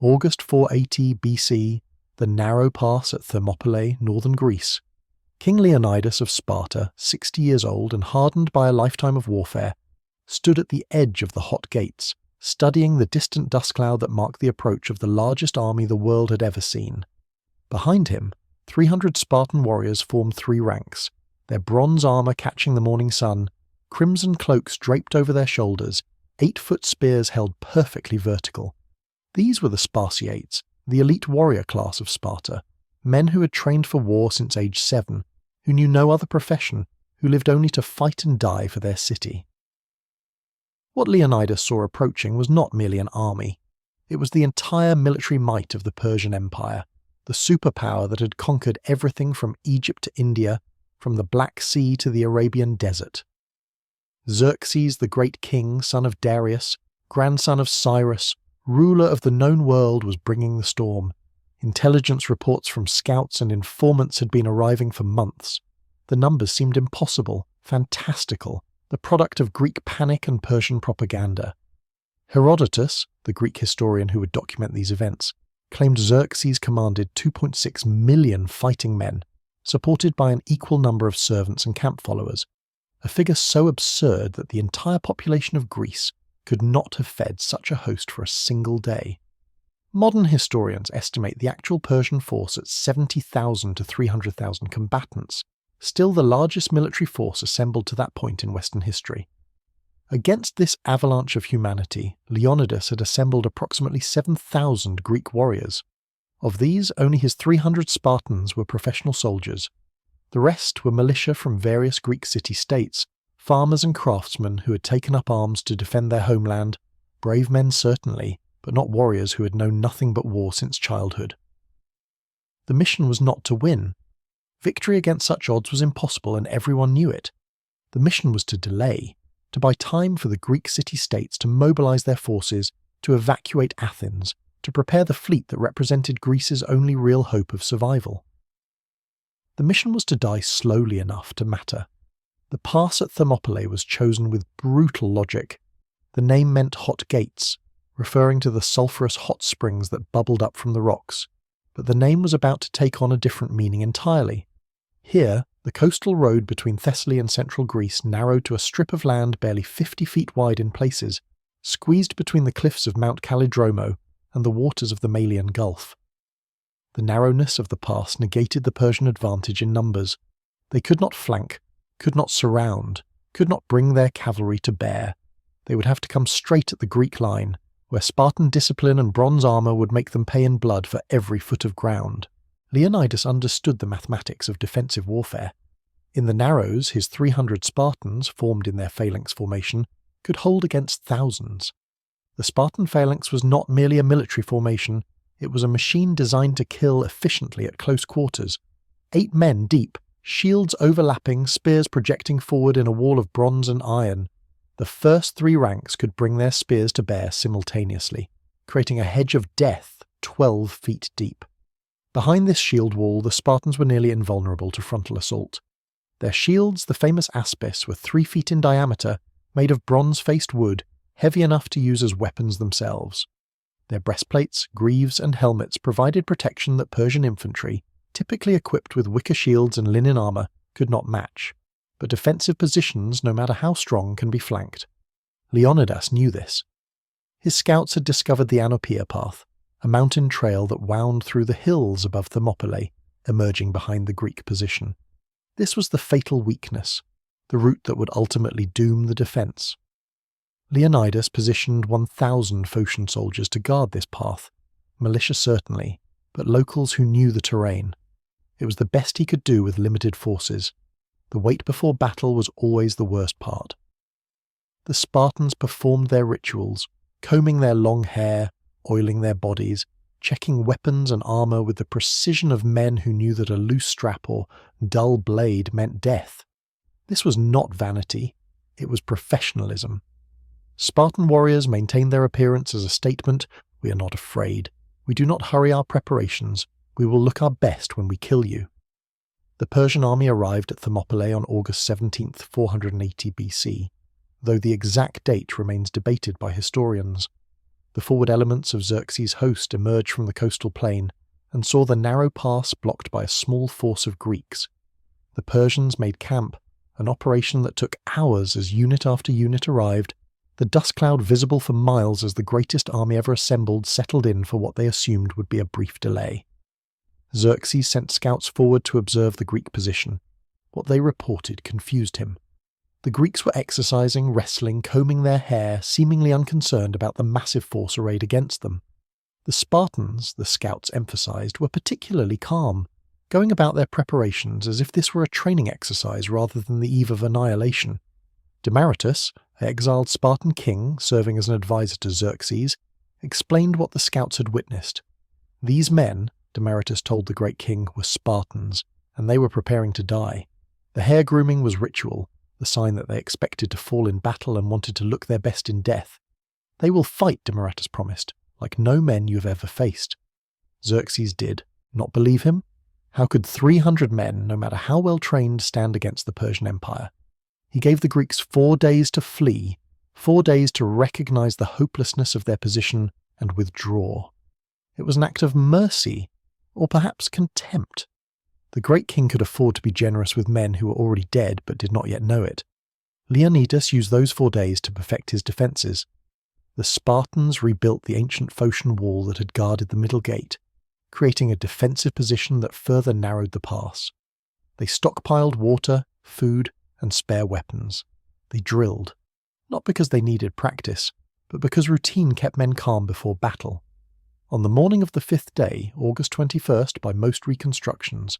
August 480 BC, the narrow pass at Thermopylae, northern Greece. King Leonidas of Sparta, 60 years old and hardened by a lifetime of warfare, stood at the edge of the hot gates, studying the distant dust cloud that marked the approach of the largest army the world had ever seen. Behind him, 300 Spartan warriors formed three ranks, their bronze armour catching the morning sun, crimson cloaks draped over their shoulders, 8-foot spears held perfectly vertical. These were the Spartiates, the elite warrior class of Sparta, men who had trained for war since age 7, who knew no other profession, who lived only to fight and die for their city. What Leonidas saw approaching was not merely an army. It was the entire military might of the Persian Empire, the superpower that had conquered everything from Egypt to India, from the Black Sea to the Arabian desert. Xerxes, the great king, son of Darius, grandson of Cyrus, ruler of the known world, was bringing the storm. Intelligence reports from scouts and informants had been arriving for months. The numbers seemed impossible, fantastical, the product of Greek panic and Persian propaganda. Herodotus, the Greek historian who would document these events, claimed Xerxes commanded 2.6 million fighting men, supported by an equal number of servants and camp followers, a figure so absurd that the entire population of Greece could not have fed such a host for a single day. Modern historians estimate the actual Persian force at 70,000 to 300,000 combatants, still the largest military force assembled to that point in Western history. Against this avalanche of humanity, Leonidas had assembled approximately 7,000 Greek warriors. Of these, only his 300 Spartans were professional soldiers. The rest were militia from various Greek city-states, farmers and craftsmen who had taken up arms to defend their homeland, brave men certainly, but not warriors who had known nothing but war since childhood. The mission was not to win. Victory against such odds was impossible and everyone knew it. The mission was to delay, to buy time for the Greek city-states to mobilize their forces, to evacuate Athens, to prepare the fleet that represented Greece's only real hope of survival. The mission was to die slowly enough to matter. The pass at Thermopylae was chosen with brutal logic. The name meant hot gates, referring to the sulphurous hot springs that bubbled up from the rocks, but the name was about to take on a different meaning entirely. Here, the coastal road between Thessaly and central Greece narrowed to a strip of land barely 50 feet wide in places, squeezed between the cliffs of Mount Kallidromo and the waters of the Malian Gulf. The narrowness of the pass negated the Persian advantage in numbers. They could not flank, could not surround, could not bring their cavalry to bear. They would have to come straight at the Greek line, where Spartan discipline and bronze armour would make them pay in blood for every foot of ground. Leonidas understood the mathematics of defensive warfare. In the narrows, his 300 Spartans, formed in their phalanx formation, could hold against thousands. The Spartan phalanx was not merely a military formation, it was a machine designed to kill efficiently at close quarters. 8 men deep, shields overlapping, spears projecting forward in a wall of bronze and iron. The first 3 ranks could bring their spears to bear simultaneously, creating a hedge of death 12 feet deep. Behind this shield wall, the Spartans were nearly invulnerable to frontal assault. Their shields, the famous aspis, were 3 feet in diameter, made of bronze-faced wood, heavy enough to use as weapons themselves. Their breastplates, greaves, and helmets provided protection that Persian infantry, typically equipped with wicker shields and linen armour, could not match. But defensive positions, no matter how strong, can be flanked. Leonidas knew this. His scouts had discovered the Anopeia path, a mountain trail that wound through the hills above Thermopylae, emerging behind the Greek position. This was the fatal weakness, the route that would ultimately doom the defence. Leonidas positioned 1,000 Phocian soldiers to guard this path, militia certainly, but locals who knew the terrain. It was the best he could do with limited forces. The wait before battle was always the worst part. The Spartans performed their rituals, combing their long hair, oiling their bodies, checking weapons and armour with the precision of men who knew that a loose strap or dull blade meant death. This was not vanity, it was professionalism. Spartan warriors maintained their appearance as a statement, "We are not afraid. We do not hurry our preparations. We will look our best when we kill you." The Persian army arrived at Thermopylae on August 17th, 480 BC, though the exact date remains debated by historians. The forward elements of Xerxes' host emerged from the coastal plain and saw the narrow pass blocked by a small force of Greeks. The Persians made camp, an operation that took hours as unit after unit arrived, the dust cloud visible for miles as the greatest army ever assembled settled in for what they assumed would be a brief delay. Xerxes sent scouts forward to observe the Greek position. What they reported confused him. The Greeks were exercising, wrestling, combing their hair, seemingly unconcerned about the massive force arrayed against them. The Spartans, the scouts emphasized, were particularly calm, going about their preparations as if this were a training exercise rather than the eve of annihilation. Demaratus, an exiled Spartan king serving as an advisor to Xerxes, explained what the scouts had witnessed. These men, Demaratus told the great king, were Spartans, and they were preparing to die. The hair grooming was ritual, the sign that they expected to fall in battle and wanted to look their best in death. They will fight, Demaratus promised, like no men you have ever faced. Xerxes did. Not believe him? How could 300 men, no matter how well trained, stand against the Persian Empire? He gave the Greeks 4 days to flee, 4 days to recognize the hopelessness of their position and withdraw. It was an act of mercy, or perhaps contempt. The great king could afford to be generous with men who were already dead but did not yet know it. Leonidas used those 4 days to perfect his defences. The Spartans rebuilt the ancient Phocian wall that had guarded the middle gate, creating a defensive position that further narrowed the pass. They stockpiled water, food, and spare weapons. They drilled, not because they needed practice, but because routine kept men calm before battle. On the morning of the 5th day, August 21st by most reconstructions,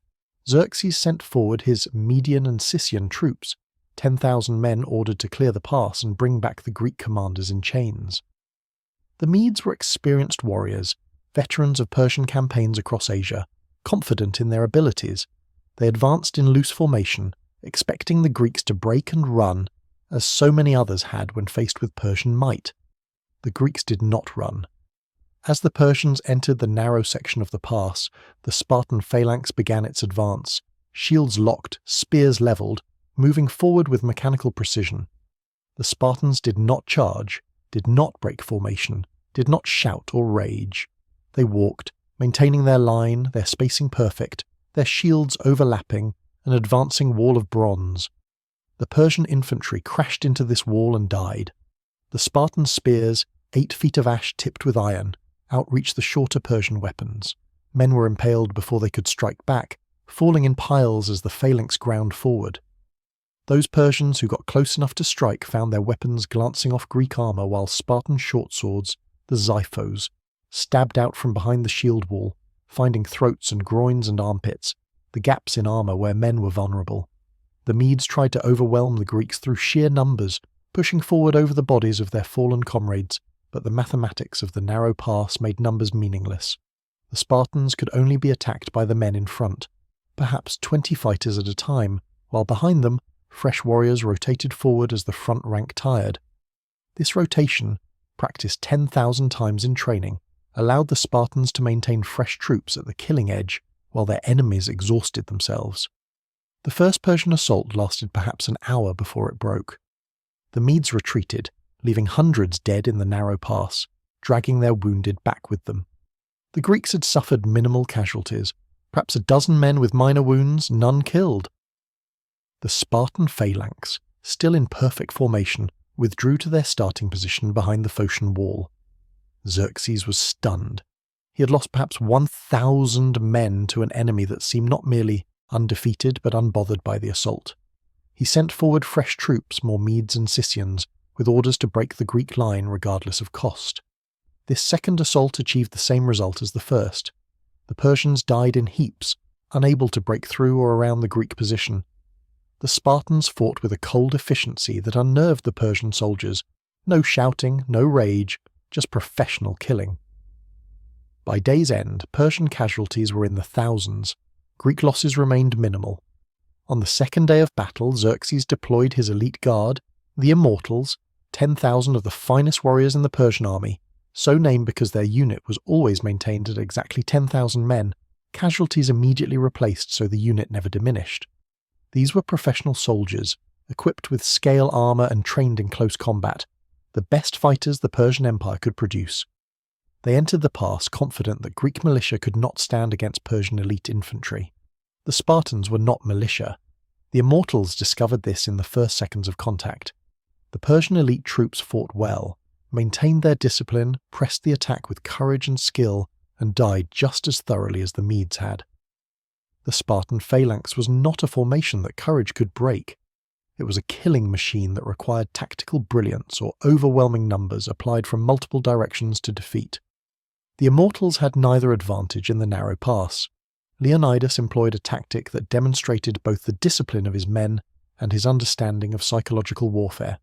Xerxes sent forward his Median and Sicyan troops, 10,000 men ordered to clear the pass and bring back the Greek commanders in chains. The Medes were experienced warriors, veterans of Persian campaigns across Asia, confident in their abilities. They advanced in loose formation, expecting the Greeks to break and run, as so many others had when faced with Persian might. The Greeks did not run. As the Persians entered the narrow section of the pass, the Spartan phalanx began its advance, shields locked, spears levelled, moving forward with mechanical precision. The Spartans did not charge, did not break formation, did not shout or rage. They walked, maintaining their line, their spacing perfect, their shields overlapping, an advancing wall of bronze. The Persian infantry crashed into this wall and died. The Spartan spears, 8 feet of ash tipped with iron, outreached the shorter Persian weapons. Men were impaled before they could strike back, falling in piles as the phalanx ground forward. Those Persians who got close enough to strike found their weapons glancing off Greek armour, while Spartan short swords, the xiphos, stabbed out from behind the shield wall, finding throats and groins and armpits, the gaps in armour where men were vulnerable. The Medes tried to overwhelm the Greeks through sheer numbers, pushing forward over the bodies of their fallen comrades, but the mathematics of the narrow pass made numbers meaningless. The Spartans could only be attacked by the men in front, perhaps 20 fighters at a time, while behind them, fresh warriors rotated forward as the front rank tired. This rotation, practiced 10,000 times in training, allowed the Spartans to maintain fresh troops at the killing edge while their enemies exhausted themselves. The first Persian assault lasted perhaps an hour before it broke. The Medes retreated, leaving hundreds dead in the narrow pass, dragging their wounded back with them. The Greeks had suffered minimal casualties, perhaps a dozen men with minor wounds, none killed. The Spartan phalanx, still in perfect formation, withdrew to their starting position behind the Phocian wall. Xerxes was stunned. He had lost perhaps 1,000 men to an enemy that seemed not merely undefeated but unbothered by the assault. He sent forward fresh troops, more Medes and Sicyans, with orders to break the Greek line regardless of cost. This second assault achieved the same result as the first. The Persians died in heaps, unable to break through or around the Greek position. The Spartans fought with a cold efficiency that unnerved the Persian soldiers. No shouting, no rage, just professional killing. By day's end, Persian casualties were in the thousands. Greek losses remained minimal. On the second day of battle, Xerxes deployed his elite guard, the Immortals, 10,000 of the finest warriors in the Persian army, so named because their unit was always maintained at exactly 10,000 men, casualties immediately replaced so the unit never diminished. These were professional soldiers, equipped with scale armour and trained in close combat, the best fighters the Persian Empire could produce. They entered the pass confident that Greek militia could not stand against Persian elite infantry. The Spartans were not militia. The Immortals discovered this in the first seconds of contact. The Persian elite troops fought well, maintained their discipline, pressed the attack with courage and skill, and died just as thoroughly as the Medes had. The Spartan phalanx was not a formation that courage could break. It was a killing machine that required tactical brilliance or overwhelming numbers applied from multiple directions to defeat. The Immortals had neither advantage in the narrow pass. Leonidas employed a tactic that demonstrated both the discipline of his men and his understanding of psychological warfare.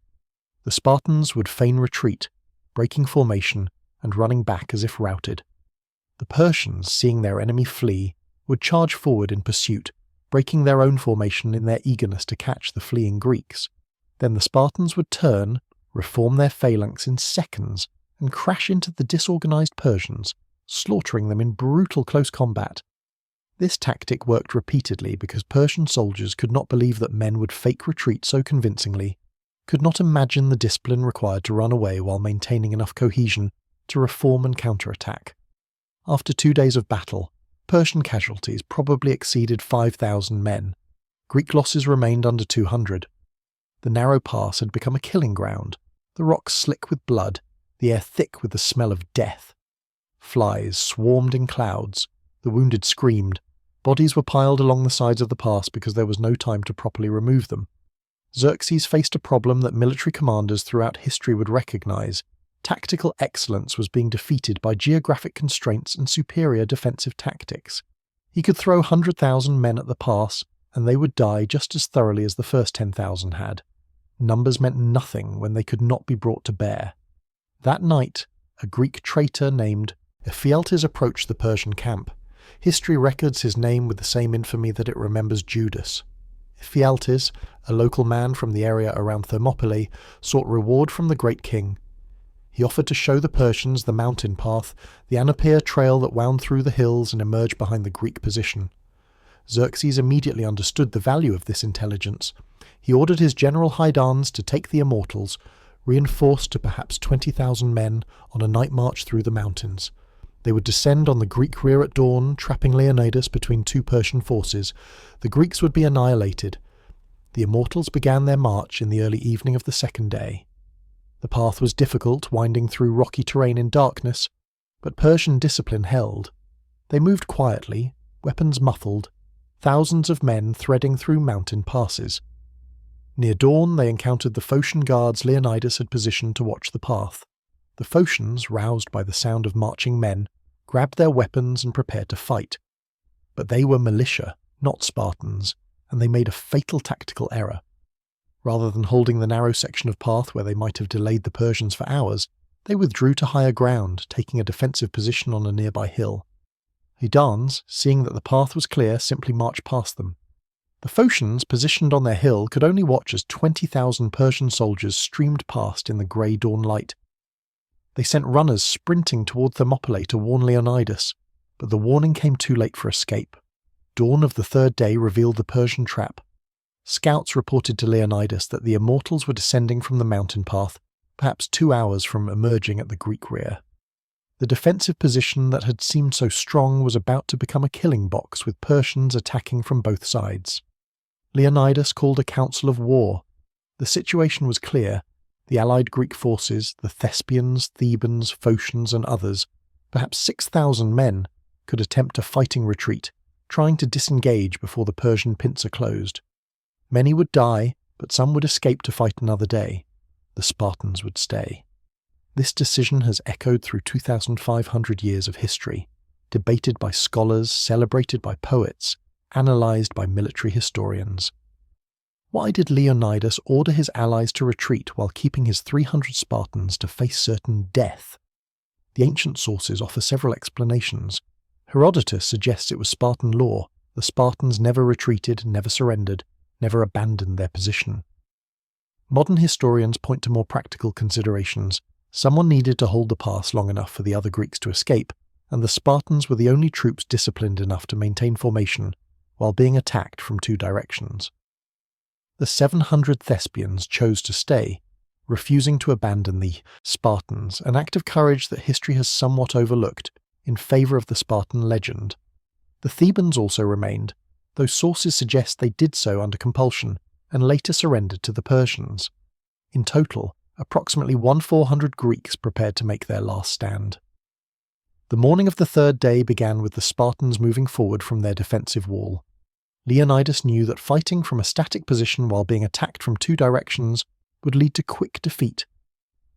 The Spartans would feign retreat, breaking formation and running back as if routed. The Persians, seeing their enemy flee, would charge forward in pursuit, breaking their own formation in their eagerness to catch the fleeing Greeks. Then the Spartans would turn, reform their phalanx in seconds, and crash into the disorganized Persians, slaughtering them in brutal close combat. This tactic worked repeatedly because Persian soldiers could not believe that men would fake retreat so convincingly, could not imagine the discipline required to run away while maintaining enough cohesion to reform and counterattack. After 2 days of battle, Persian casualties probably exceeded 5,000 men. Greek losses remained under 200. The narrow pass had become a killing ground, the rocks slick with blood, the air thick with the smell of death. Flies swarmed in clouds, the wounded screamed, bodies were piled along the sides of the pass because there was no time to properly remove them. Xerxes faced a problem that military commanders throughout history would recognize. Tactical excellence was being defeated by geographic constraints and superior defensive tactics. He could throw 100,000 men at the pass, and they would die just as thoroughly as the first 10,000 had. Numbers meant nothing when they could not be brought to bear. That night, a Greek traitor named Ephialtes approached the Persian camp. History records his name with the same infamy that it remembers Judas. Ephialtes, a local man from the area around Thermopylae, sought reward from the great king. He offered to show the Persians the mountain path, the Anapaea trail that wound through the hills and emerged behind the Greek position. Xerxes immediately understood the value of this intelligence. He ordered his general Hydarnes to take the Immortals, reinforced to perhaps 20,000 men, on a night march through the mountains. They would descend on the Greek rear at dawn, trapping Leonidas between two Persian forces. The Greeks would be annihilated. The Immortals began their march in the early evening of the second day. The path was difficult, winding through rocky terrain in darkness, but Persian discipline held. They moved quietly, weapons muffled, thousands of men threading through mountain passes. Near dawn they encountered the Phocian guards Leonidas had positioned to watch the path. The Phocians, roused by the sound of marching men, grabbed their weapons and prepared to fight. But they were militia, not Spartans, and they made a fatal tactical error. Rather than holding the narrow section of path where they might have delayed the Persians for hours, they withdrew to higher ground, taking a defensive position on a nearby hill. Hydarnes, seeing that the path was clear, simply marched past them. The Phocians, positioned on their hill, could only watch as 20,000 Persian soldiers streamed past in the grey dawn light. They sent runners sprinting toward Thermopylae to warn Leonidas, but the warning came too late for escape. Dawn of the third day revealed the Persian trap. Scouts reported to Leonidas that the Immortals were descending from the mountain path, perhaps 2 hours from emerging at the Greek rear. The defensive position that had seemed so strong was about to become a killing box with Persians attacking from both sides. Leonidas called a council of war. The situation was clear. The allied Greek forces, the Thespians, Thebans, Phocians and others, perhaps 6,000 men, could attempt a fighting retreat, trying to disengage before the Persian pincer closed. Many would die, but some would escape to fight another day. The Spartans would stay. This decision has echoed through 2,500 years of history, debated by scholars, celebrated by poets, analysed by military historians. Why did Leonidas order his allies to retreat while keeping his 300 Spartans to face certain death? The ancient sources offer several explanations. Herodotus suggests it was Spartan law. The Spartans never retreated, never surrendered, never abandoned their position. Modern historians point to more practical considerations. Someone needed to hold the pass long enough for the other Greeks to escape, and the Spartans were the only troops disciplined enough to maintain formation while being attacked from 2 directions. The 700 Thespians chose to stay. refusing to abandon the Spartans, an act of courage that history has somewhat overlooked, in favour of the Spartan legend. The Thebans also remained, though sources suggest they did so under compulsion and later surrendered to the Persians. In total, approximately 1,400 Greeks prepared to make their last stand. The morning of the third day began with the Spartans moving forward from their defensive wall. Leonidas knew that fighting from a static position while being attacked from two directions would lead to quick defeat.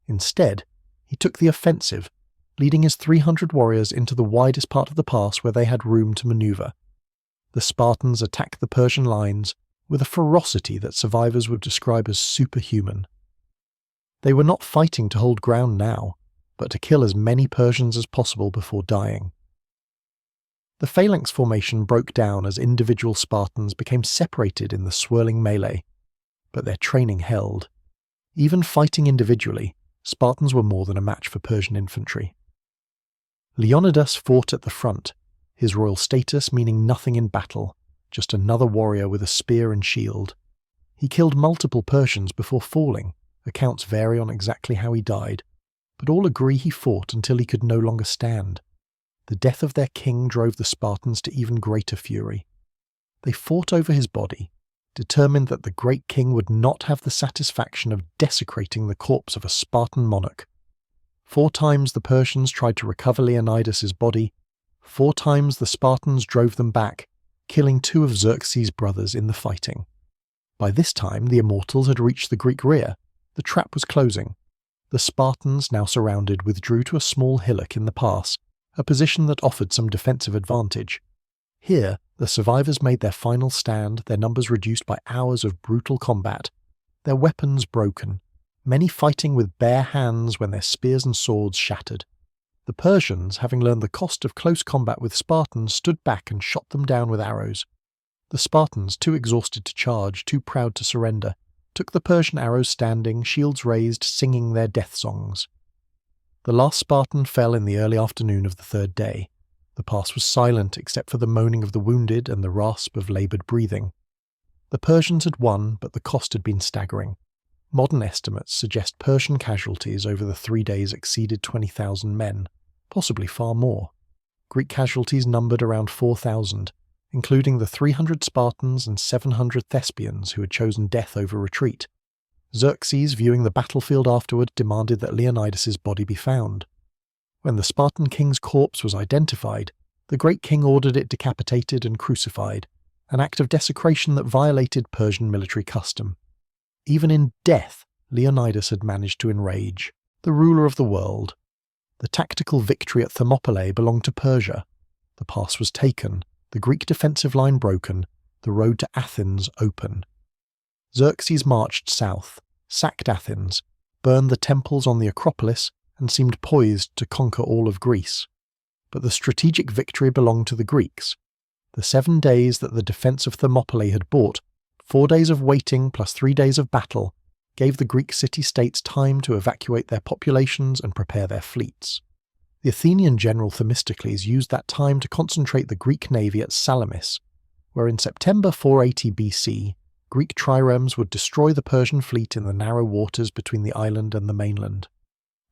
Instead, he took the offensive, leading his 300 warriors into the widest part of the pass where they had room to maneuver. The Spartans attacked the Persian lines with a ferocity that survivors would describe as superhuman. They were not fighting to hold ground now, but to kill as many Persians as possible before dying. The phalanx formation broke down as individual Spartans became separated in the swirling melee, but their training held. Even fighting individually, Spartans were more than a match for Persian infantry. Leonidas fought at the front, his royal status meaning nothing in battle, just another warrior with a spear and shield. He killed multiple Persians before falling. Accounts vary on exactly how he died, but all agree he fought until he could no longer stand. The death of their king drove the Spartans to even greater fury. They fought over his body, determined that the great king would not have the satisfaction of desecrating the corpse of a Spartan monarch. 4 times the Persians tried to recover Leonidas's body. 4 times the Spartans drove them back, killing 2 of Xerxes' brothers in the fighting. By this time, the Immortals had reached the Greek rear. The trap was closing. The Spartans, now surrounded, withdrew to a small hillock in the pass, a position that offered some defensive advantage. Here, the survivors made their final stand, their numbers reduced by hours of brutal combat, their weapons broken, many fighting with bare hands when their spears and swords shattered. The Persians, having learned the cost of close combat with Spartans, stood back and shot them down with arrows. The Spartans, too exhausted to charge, too proud to surrender, took the Persian arrows standing, shields raised, singing their death songs. The last Spartan fell in the early afternoon of the third day. The pass was silent except for the moaning of the wounded and the rasp of laboured breathing. The Persians had won, but the cost had been staggering. Modern estimates suggest Persian casualties over the 3 days exceeded 20,000 men, possibly far more. Greek casualties numbered around 4,000, including the 300 Spartans and 700 Thespians who had chosen death over retreat. Xerxes, viewing the battlefield afterward, demanded that Leonidas's body be found. When the Spartan king's corpse was identified, the great king ordered it decapitated and crucified, an act of desecration that violated Persian military custom. Even in death, Leonidas had managed to enrage the ruler of the world. The tactical victory at Thermopylae belonged to Persia. The pass was taken, the Greek defensive line broken, the road to Athens open. Xerxes marched south, sacked Athens, burned the temples on the Acropolis, and seemed poised to conquer all of Greece. But the strategic victory belonged to the Greeks. The 7 days that the defence of Thermopylae had bought, 4 days of waiting plus 3 days of battle, gave the Greek city-states time to evacuate their populations and prepare their fleets. The Athenian general Themistocles used that time to concentrate the Greek navy at Salamis, where in September 480 BC, Greek triremes would destroy the Persian fleet in the narrow waters between the island and the mainland.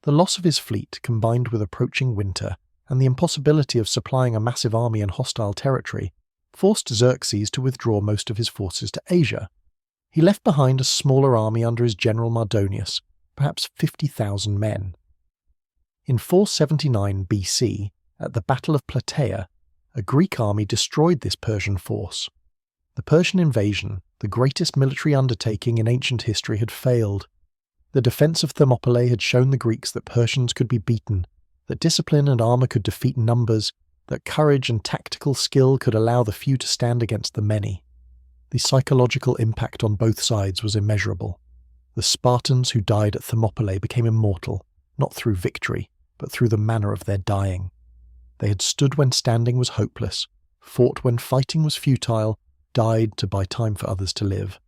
The loss of his fleet, combined with approaching winter and the impossibility of supplying a massive army in hostile territory, forced Xerxes to withdraw most of his forces to Asia. He left behind a smaller army under his general Mardonius, perhaps 50,000 men. In 479 BC, at the Battle of Plataea, a Greek army destroyed this Persian force. The Persian invasion, the greatest military undertaking in ancient history, had failed. The defence of Thermopylae had shown the Greeks that Persians could be beaten, that discipline and armour could defeat numbers, that courage and tactical skill could allow the few to stand against the many. The psychological impact on both sides was immeasurable. The Spartans who died at Thermopylae became immortal, not through victory, but through the manner of their dying. They had stood when standing was hopeless, fought when fighting was futile, died to buy time for others to live.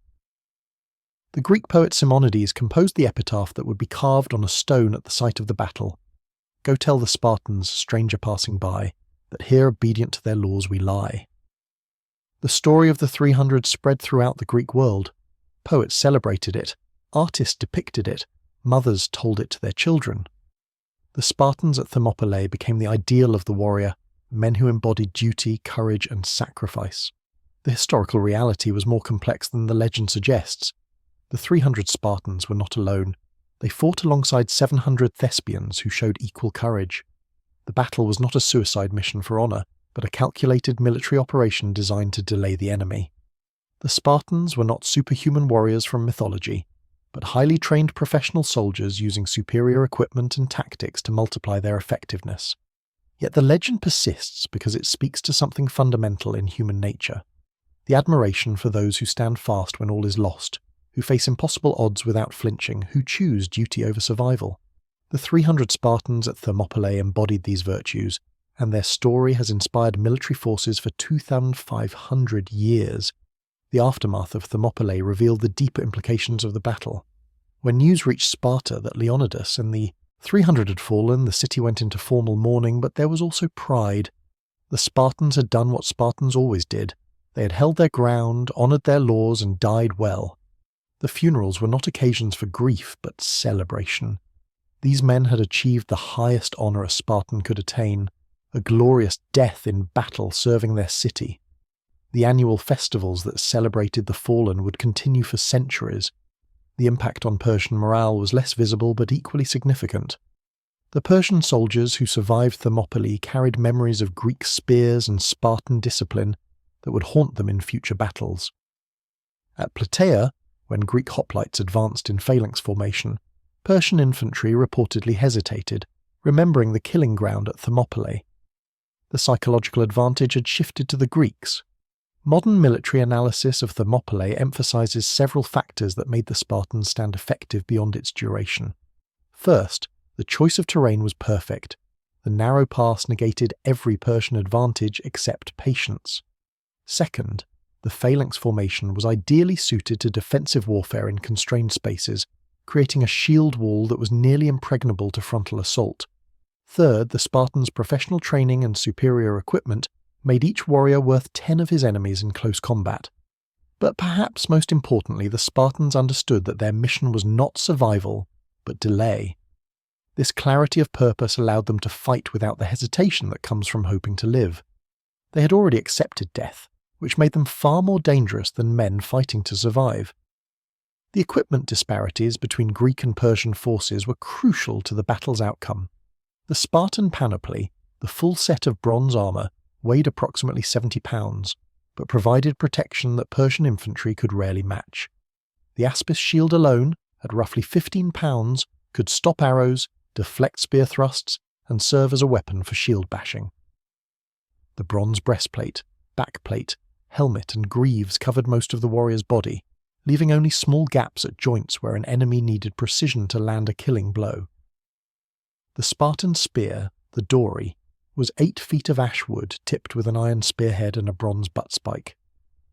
The Greek poet Simonides composed the epitaph that would be carved on a stone at the site of the battle. "Go tell the Spartans, stranger passing by, that here obedient to their laws we lie." The story of the 300 spread throughout the Greek world. Poets celebrated it, artists depicted it, Mothers told it to their children. The Spartans at Thermopylae became the ideal of the warrior, men who embodied duty, courage, and sacrifice. The historical reality was more complex than the legend suggests. The 300 Spartans were not alone. They fought alongside 700 Thespians who showed equal courage. The battle was not a suicide mission for honour, but a calculated military operation designed to delay the enemy. The Spartans were not superhuman warriors from mythology, but highly trained professional soldiers using superior equipment and tactics to multiply their effectiveness. Yet the legend persists because it speaks to something fundamental in human nature: the admiration for those who stand fast when all is lost, who face impossible odds without flinching, who choose duty over survival. The 300 Spartans at Thermopylae embodied these virtues, and their story has inspired military forces for 2,500 years. The aftermath of Thermopylae revealed the deeper implications of the battle. When news reached Sparta that Leonidas and the 300 had fallen, the city went into formal mourning, but there was also pride. The Spartans had done what Spartans always did. They had held their ground, honoured their laws, and died well. The funerals were not occasions for grief, but celebration. These men had achieved the highest honour a Spartan could attain, a glorious death in battle serving their city. The annual festivals that celebrated the fallen would continue for centuries. The impact on Persian morale was less visible but equally significant. The Persian soldiers who survived Thermopylae carried memories of Greek spears and Spartan discipline that would haunt them in future battles. At Plataea, when Greek hoplites advanced in phalanx formation, Persian infantry reportedly hesitated, remembering the killing ground at Thermopylae. The psychological advantage had shifted to the Greeks. Modern military analysis of Thermopylae emphasizes several factors that made the Spartans stand effective beyond its duration. First, the choice of terrain was perfect. The narrow pass negated every Persian advantage except patience. Second, the phalanx formation was ideally suited to defensive warfare in constrained spaces, creating a shield wall that was nearly impregnable to frontal assault. Third, the Spartans' professional training and superior equipment made each warrior worth 10 of his enemies in close combat. But perhaps most importantly, the Spartans understood that their mission was not survival, but delay. This clarity of purpose allowed them to fight without the hesitation that comes from hoping to live. They had already accepted death, which made them far more dangerous than men fighting to survive. The equipment disparities between Greek and Persian forces were crucial to the battle's outcome. The Spartan panoply, the full set of bronze armour, weighed approximately 70 pounds, but provided protection that Persian infantry could rarely match. The Aspis shield alone, at roughly 15 pounds, could stop arrows, deflect spear thrusts, and serve as a weapon for shield bashing. The bronze breastplate, backplate, helmet and greaves covered most of the warrior's body, leaving only small gaps at joints where an enemy needed precision to land a killing blow. The Spartan spear, the dory, was 8 feet of ash wood tipped with an iron spearhead and a bronze butt spike.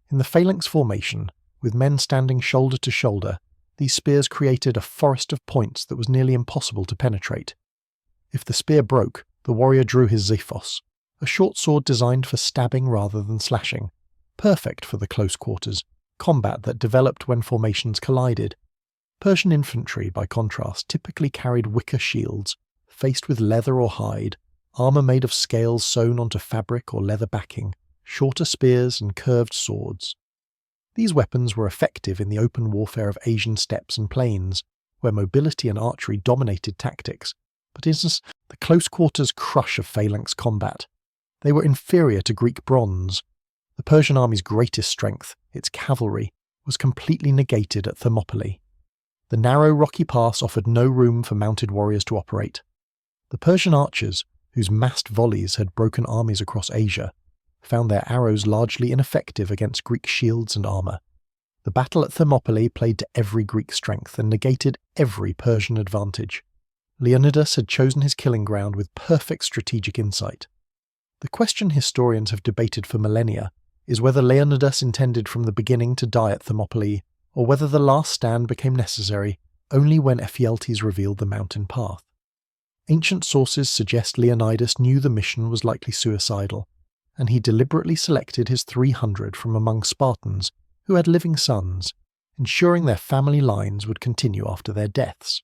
In the phalanx formation, with men standing shoulder to shoulder, these spears created a forest of points that was nearly impossible to penetrate. If the spear broke, the warrior drew his xiphos, a short sword designed for stabbing rather than slashing, perfect for the close quarters combat that developed when formations collided. Persian infantry, by contrast, typically carried wicker shields, faced with leather or hide, armour made of scales sewn onto fabric or leather backing, shorter spears and curved swords. These weapons were effective in the open warfare of Asian steppes and plains, where mobility and archery dominated tactics, but in the close-quarters crush of phalanx combat. They were inferior to Greek bronze. The Persian army's greatest strength, its cavalry, was completely negated at Thermopylae. The narrow rocky pass offered no room for mounted warriors to operate. The Persian archers, whose massed volleys had broken armies across Asia, found their arrows largely ineffective against Greek shields and armour. The battle at Thermopylae played to every Greek strength and negated every Persian advantage. Leonidas had chosen his killing ground with perfect strategic insight. The question historians have debated for millennia is whether Leonidas intended from the beginning to die at Thermopylae, or whether the last stand became necessary only when Ephialtes revealed the mountain path. Ancient sources suggest Leonidas knew the mission was likely suicidal, and he deliberately selected his 300 from among Spartans who had living sons, ensuring their family lines would continue after their deaths.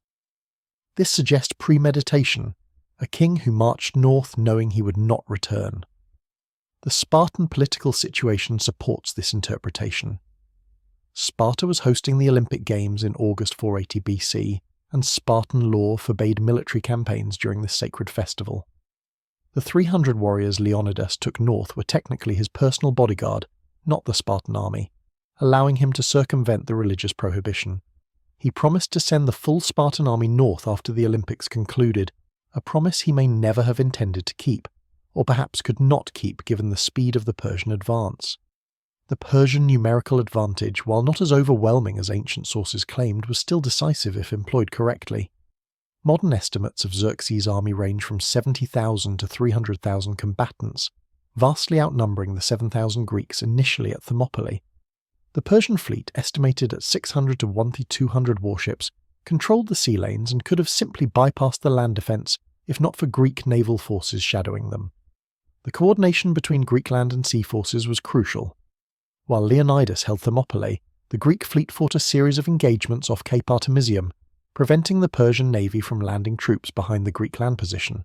This suggests premeditation, a king who marched north knowing he would not return. The Spartan political situation supports this interpretation. Sparta was hosting the Olympic Games in August 480 BC, and Spartan law forbade military campaigns during this sacred festival. The 300 warriors Leonidas took north were technically his personal bodyguard, not the Spartan army, allowing him to circumvent the religious prohibition. He promised to send the full Spartan army north after the Olympics concluded, a promise he may never have intended to keep, or perhaps could not keep given the speed of the Persian advance. The Persian numerical advantage, while not as overwhelming as ancient sources claimed, was still decisive if employed correctly. Modern estimates of Xerxes' army range from 70,000 to 300,000 combatants, vastly outnumbering the 7,000 Greeks initially at Thermopylae. The Persian fleet, estimated at 600 to 1,200 warships, controlled the sea lanes and could have simply bypassed the land defence if not for Greek naval forces shadowing them. The coordination between Greek land and sea forces was crucial. While Leonidas held Thermopylae, the Greek fleet fought a series of engagements off Cape Artemisium, preventing the Persian navy from landing troops behind the Greek land position.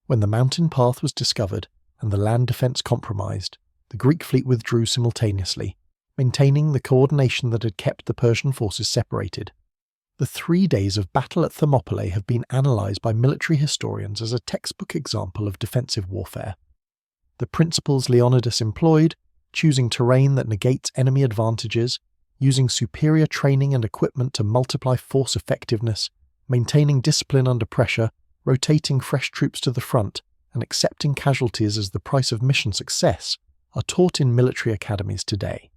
When the mountain path was discovered and the land defence compromised, the Greek fleet withdrew simultaneously, maintaining the coordination that had kept the Persian forces separated. The 3 days of battle at Thermopylae have been analysed by military historians as a textbook example of defensive warfare. The principles Leonidas employed, choosing terrain that negates enemy advantages, using superior training and equipment to multiply force effectiveness, maintaining discipline under pressure, rotating fresh troops to the front, and accepting casualties as the price of mission success, are taught in military academies today.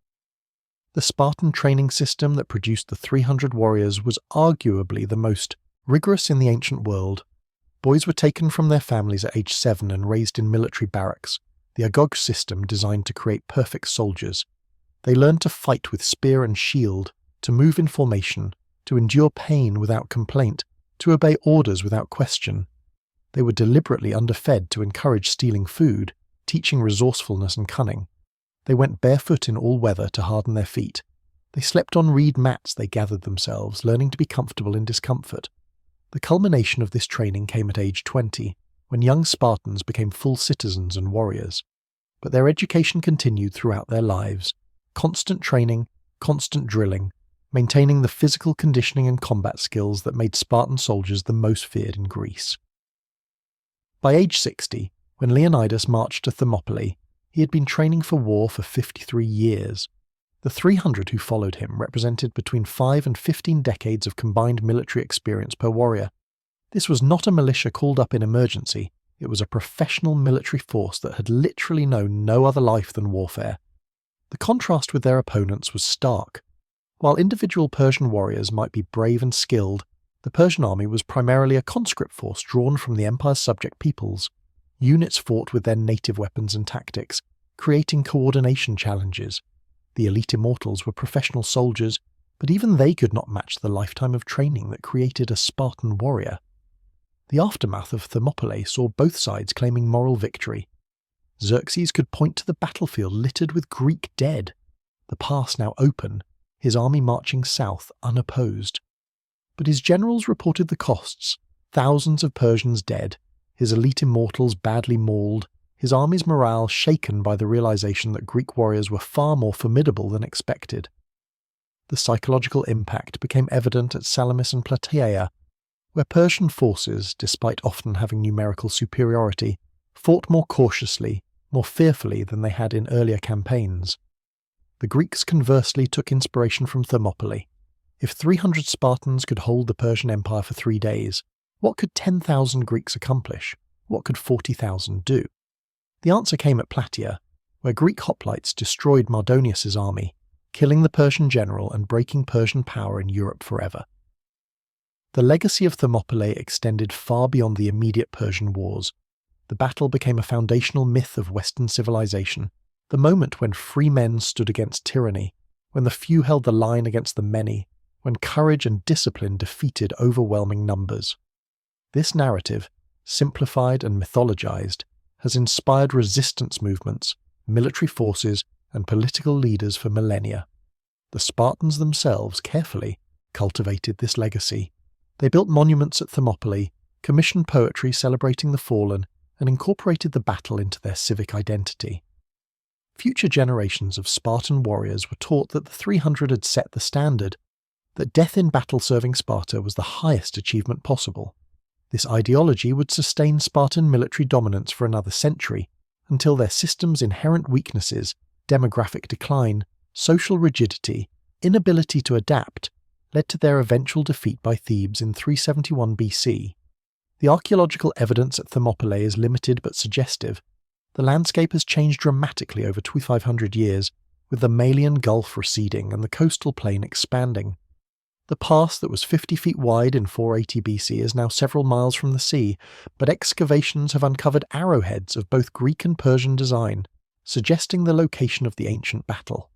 The Spartan training system that produced the 300 warriors was arguably the most rigorous in the ancient world. Boys were taken from their families at age 7 and raised in military barracks, the agog system designed to create perfect soldiers. They learned to fight with spear and shield, to move in formation, to endure pain without complaint, to obey orders without question. They were deliberately underfed to encourage stealing food, teaching resourcefulness and cunning. They went barefoot in all weather to harden their feet. They slept on reed mats they gathered themselves, learning to be comfortable in discomfort. The culmination of this training came at age 20, when young Spartans became full citizens and warriors. But their education continued throughout their lives. Constant training, constant drilling, maintaining the physical conditioning and combat skills that made Spartan soldiers the most feared in Greece. By age 60, when Leonidas marched to Thermopylae, he had been training for war for 53 years. The 300 who followed him represented between 5 and 15 decades of combined military experience per warrior. This was not a militia called up in emergency, it was a professional military force that had literally known no other life than warfare. The contrast with their opponents was stark. While individual Persian warriors might be brave and skilled, the Persian army was primarily a conscript force drawn from the empire's subject peoples. Units fought with their native weapons and tactics, creating coordination challenges. The elite Immortals were professional soldiers, but even they could not match the lifetime of training that created a Spartan warrior. The aftermath of Thermopylae saw both sides claiming moral victory. Xerxes could point to the battlefield littered with Greek dead, the pass now open, his army marching south unopposed. But his generals reported the costs: thousands of Persians dead, his elite Immortals badly mauled, his army's morale shaken by the realization that Greek warriors were far more formidable than expected. The psychological impact became evident at Salamis and Plataea, where Persian forces, despite often having numerical superiority, fought more cautiously, more fearfully than they had in earlier campaigns. The Greeks conversely took inspiration from Thermopylae. If 300 Spartans could hold the Persian Empire for 3 days, what could 10,000 Greeks accomplish? What could 40,000 do? The answer came at Plataea, where Greek hoplites destroyed Mardonius's army, killing the Persian general and breaking Persian power in Europe forever. The legacy of Thermopylae extended far beyond the immediate Persian wars. The battle became a foundational myth of Western civilization, the moment when free men stood against tyranny, when the few held the line against the many, when courage and discipline defeated overwhelming numbers. This narrative, simplified and mythologized, has inspired resistance movements, military forces, and political leaders for millennia. The Spartans themselves carefully cultivated this legacy. They built monuments at Thermopylae, commissioned poetry celebrating the fallen, and incorporated the battle into their civic identity. Future generations of Spartan warriors were taught that the 300 had set the standard, that death in battle serving Sparta was the highest achievement possible. This ideology would sustain Spartan military dominance for another century, until their system's inherent weaknesses, demographic decline, social rigidity, inability to adapt, led to their eventual defeat by Thebes in 371 BC. The archaeological evidence at Thermopylae is limited but suggestive. The landscape has changed dramatically over 2,500 years, with the Malian Gulf receding and the coastal plain expanding. The pass that was 50 feet wide in 480 BC is now several miles from the sea, but excavations have uncovered arrowheads of both Greek and Persian design, suggesting the location of the ancient battle.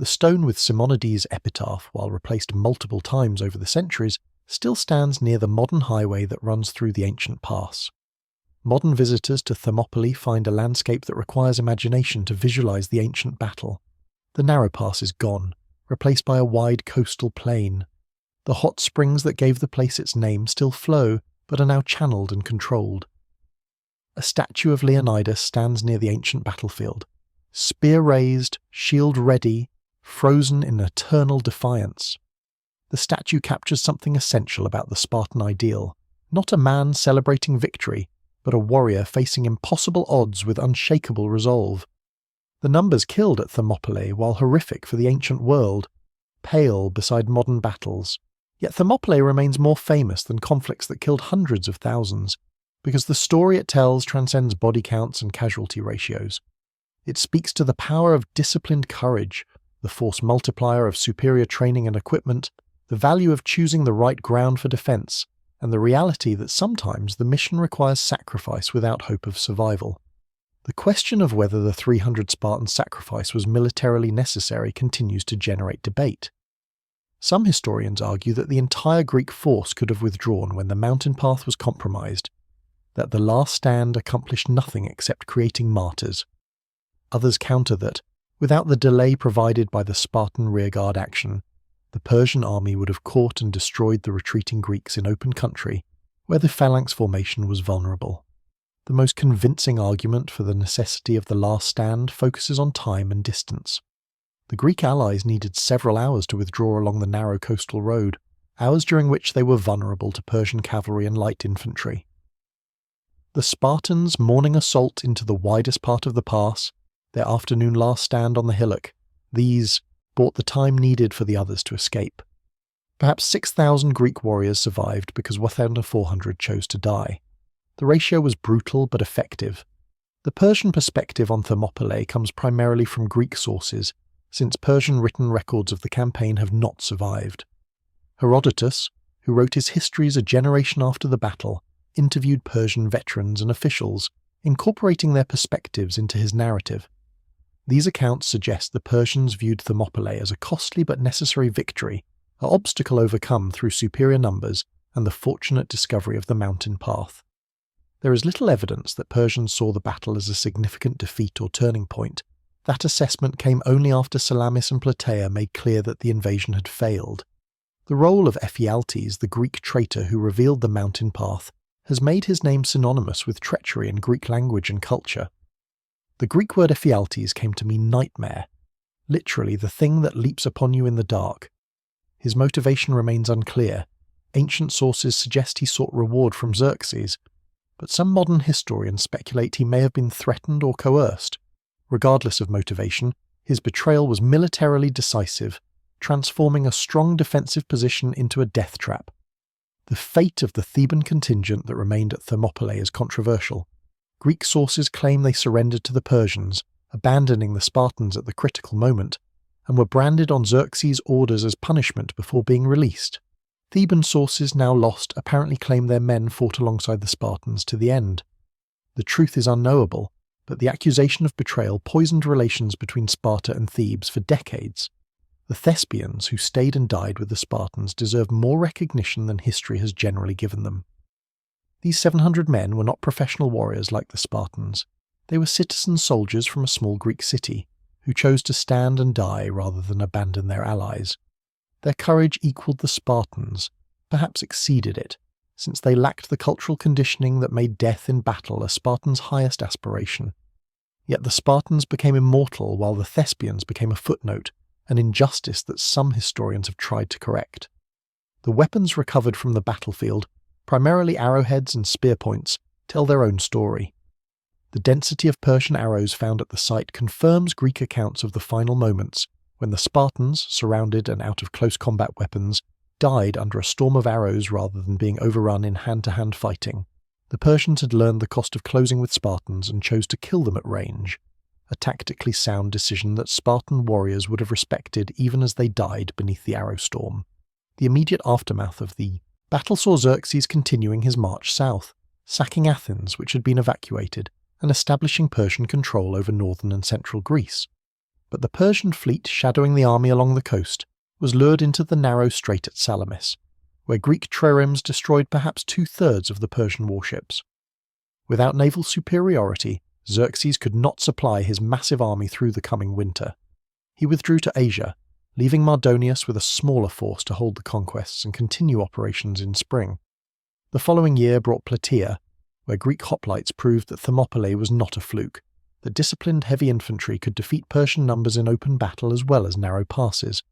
The stone with Simonides' epitaph, while replaced multiple times over the centuries, still stands near the modern highway that runs through the ancient pass. Modern visitors to Thermopylae find a landscape that requires imagination to visualize the ancient battle. The narrow pass is gone, replaced by a wide coastal plain. The hot springs that gave the place its name still flow, but are now channeled and controlled. A statue of Leonidas stands near the ancient battlefield, spear raised, shield ready, frozen in eternal defiance. The statue captures something essential about the Spartan ideal, not a man celebrating victory, but a warrior facing impossible odds with unshakable resolve. The numbers killed at Thermopylae, while horrific for the ancient world, pale beside modern battles. Yet Thermopylae remains more famous than conflicts that killed hundreds of thousands, because the story it tells transcends body counts and casualty ratios. It speaks to the power of disciplined courage, the force multiplier of superior training and equipment, the value of choosing the right ground for defense, and the reality that sometimes the mission requires sacrifice without hope of survival. The question of whether the 300 Spartan sacrifice was militarily necessary continues to generate debate. Some historians argue that the entire Greek force could have withdrawn when the mountain path was compromised, that the last stand accomplished nothing except creating martyrs. Others counter that, without the delay provided by the Spartan rearguard action, the Persian army would have caught and destroyed the retreating Greeks in open country, where the phalanx formation was vulnerable. The most convincing argument for the necessity of the last stand focuses on time and distance. The Greek allies needed several hours to withdraw along the narrow coastal road, hours during which they were vulnerable to Persian cavalry and light infantry. The Spartans' morning assault into the widest part of the pass, their afternoon last stand on the hillock, these bought the time needed for the others to escape. Perhaps 6,000 Greek warriors survived because 1,400 chose to die. The ratio was brutal but effective. The Persian perspective on Thermopylae comes primarily from Greek sources, since Persian written records of the campaign have not survived. Herodotus, who wrote his histories a generation after the battle, interviewed Persian veterans and officials, incorporating their perspectives into his narrative. These accounts suggest the Persians viewed Thermopylae as a costly but necessary victory, an obstacle overcome through superior numbers and the fortunate discovery of the mountain path. There is little evidence that Persians saw the battle as a significant defeat or turning point. That assessment came only after Salamis and Plataea made clear that the invasion had failed. The role of Ephialtes, the Greek traitor who revealed the mountain path, has made his name synonymous with treachery in Greek language and culture. The Greek word Ephialtes came to mean nightmare, literally the thing that leaps upon you in the dark. His motivation remains unclear. Ancient sources suggest he sought reward from Xerxes, but some modern historians speculate he may have been threatened or coerced. Regardless of motivation, his betrayal was militarily decisive, transforming a strong defensive position into a death trap. The fate of the Theban contingent that remained at Thermopylae is controversial. Greek sources claim they surrendered to the Persians, abandoning the Spartans at the critical moment, and were branded on Xerxes' orders as punishment before being released. Theban sources now lost apparently claim their men fought alongside the Spartans to the end. The truth is unknowable, but the accusation of betrayal poisoned relations between Sparta and Thebes for decades. The Thespians who stayed and died with the Spartans deserve more recognition than history has generally given them. These 700 men were not professional warriors like the Spartans. They were citizen soldiers from a small Greek city, who chose to stand and die rather than abandon their allies. Their courage equaled the Spartans, perhaps exceeded it, since they lacked the cultural conditioning that made death in battle a Spartan's highest aspiration. Yet the Spartans became immortal while the Thespians became a footnote, an injustice that some historians have tried to correct. The weapons recovered from the battlefield, primarily arrowheads and spear points, tell their own story. The density of Persian arrows found at the site confirms Greek accounts of the final moments, when the Spartans, surrounded and out of close combat weapons, died under a storm of arrows rather than being overrun in hand-to-hand fighting. The Persians had learned the cost of closing with Spartans and chose to kill them at range, a tactically sound decision that Spartan warriors would have respected even as they died beneath the arrow storm. The immediate aftermath of the battle saw Xerxes continuing his march south, sacking Athens, which had been evacuated, and establishing Persian control over northern and central Greece. But the Persian fleet shadowing the army along the coast was lured into the narrow strait at Salamis, where Greek triremes destroyed perhaps 2/3 of the Persian warships. Without naval superiority, Xerxes could not supply his massive army through the coming winter. He withdrew to Asia, leaving Mardonius with a smaller force to hold the conquests and continue operations in spring. The following year brought Plataea, where Greek hoplites proved that Thermopylae was not a fluke, that disciplined heavy infantry could defeat Persian numbers in open battle as well as narrow passes.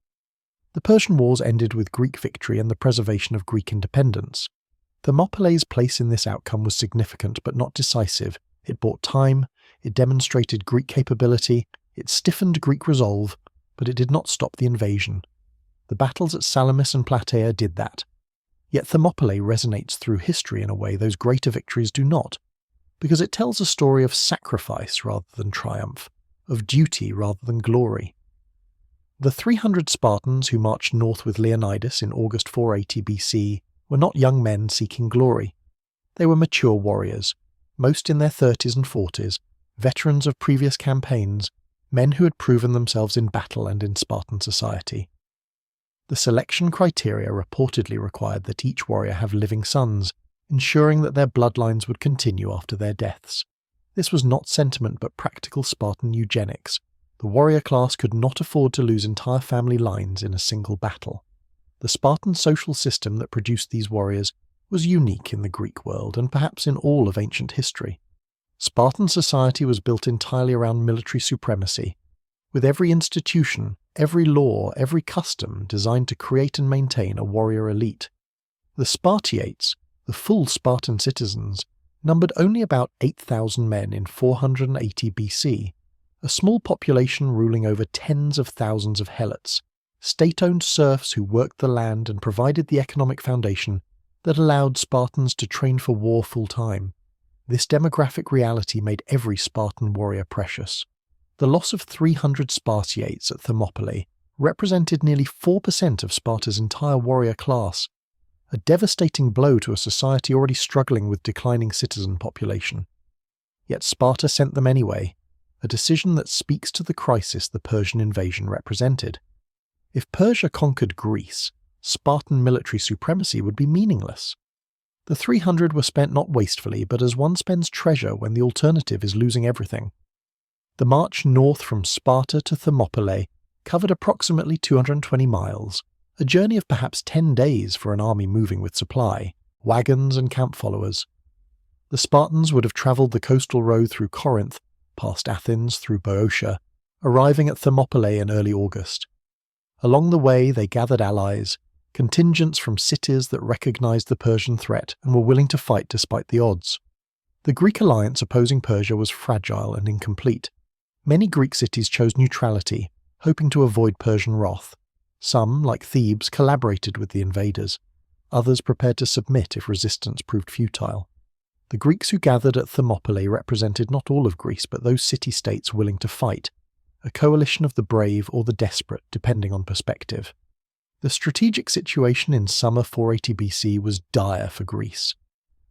The Persian Wars ended with Greek victory and the preservation of Greek independence. Thermopylae's place in this outcome was significant but not decisive. It bought time, it demonstrated Greek capability, it stiffened Greek resolve, but it did not stop the invasion. The battles at Salamis and Plataea did that. Yet Thermopylae resonates through history in a way those greater victories do not, because it tells a story of sacrifice rather than triumph, of duty rather than glory. The 300 Spartans who marched north with Leonidas in August 480 BC were not young men seeking glory. They were mature warriors, most in their 30s and 40s, veterans of previous campaigns, men who had proven themselves in battle and in Spartan society. The selection criteria reportedly required that each warrior have living sons, ensuring that their bloodlines would continue after their deaths. This was not sentiment but practical Spartan eugenics. The warrior class could not afford to lose entire family lines in a single battle. The Spartan social system that produced these warriors was unique in the Greek world and perhaps in all of ancient history. Spartan society was built entirely around military supremacy, with every institution, every law, every custom designed to create and maintain a warrior elite. The Spartiates, the full Spartan citizens, numbered only about 8,000 men in 480 BC, a small population ruling over tens of thousands of helots, state-owned serfs who worked the land and provided the economic foundation that allowed Spartans to train for war full-time. This demographic reality made every Spartan warrior precious. The loss of 300 Spartiates at Thermopylae represented nearly 4% of Sparta's entire warrior class, a devastating blow to a society already struggling with declining citizen population. Yet Sparta sent them anyway, a decision that speaks to the crisis the Persian invasion represented. If Persia conquered Greece, Spartan military supremacy would be meaningless. The 300 were spent not wastefully, but as one spends treasure when the alternative is losing everything. The march north from Sparta to Thermopylae covered approximately 220 miles, a journey of perhaps 10 days for an army moving with supply, wagons and camp followers. The Spartans would have travelled the coastal road through Corinth, past Athens through Boeotia, arriving at Thermopylae in early August. Along the way they gathered allies, contingents from cities that recognized the Persian threat and were willing to fight despite the odds. The Greek alliance opposing Persia was fragile and incomplete. Many Greek cities chose neutrality, hoping to avoid Persian wrath. Some, like Thebes, collaborated with the invaders. Others prepared to submit if resistance proved futile. The Greeks who gathered at Thermopylae represented not all of Greece but those city-states willing to fight, a coalition of the brave or the desperate depending on perspective. The strategic situation in summer 480 BC was dire for Greece.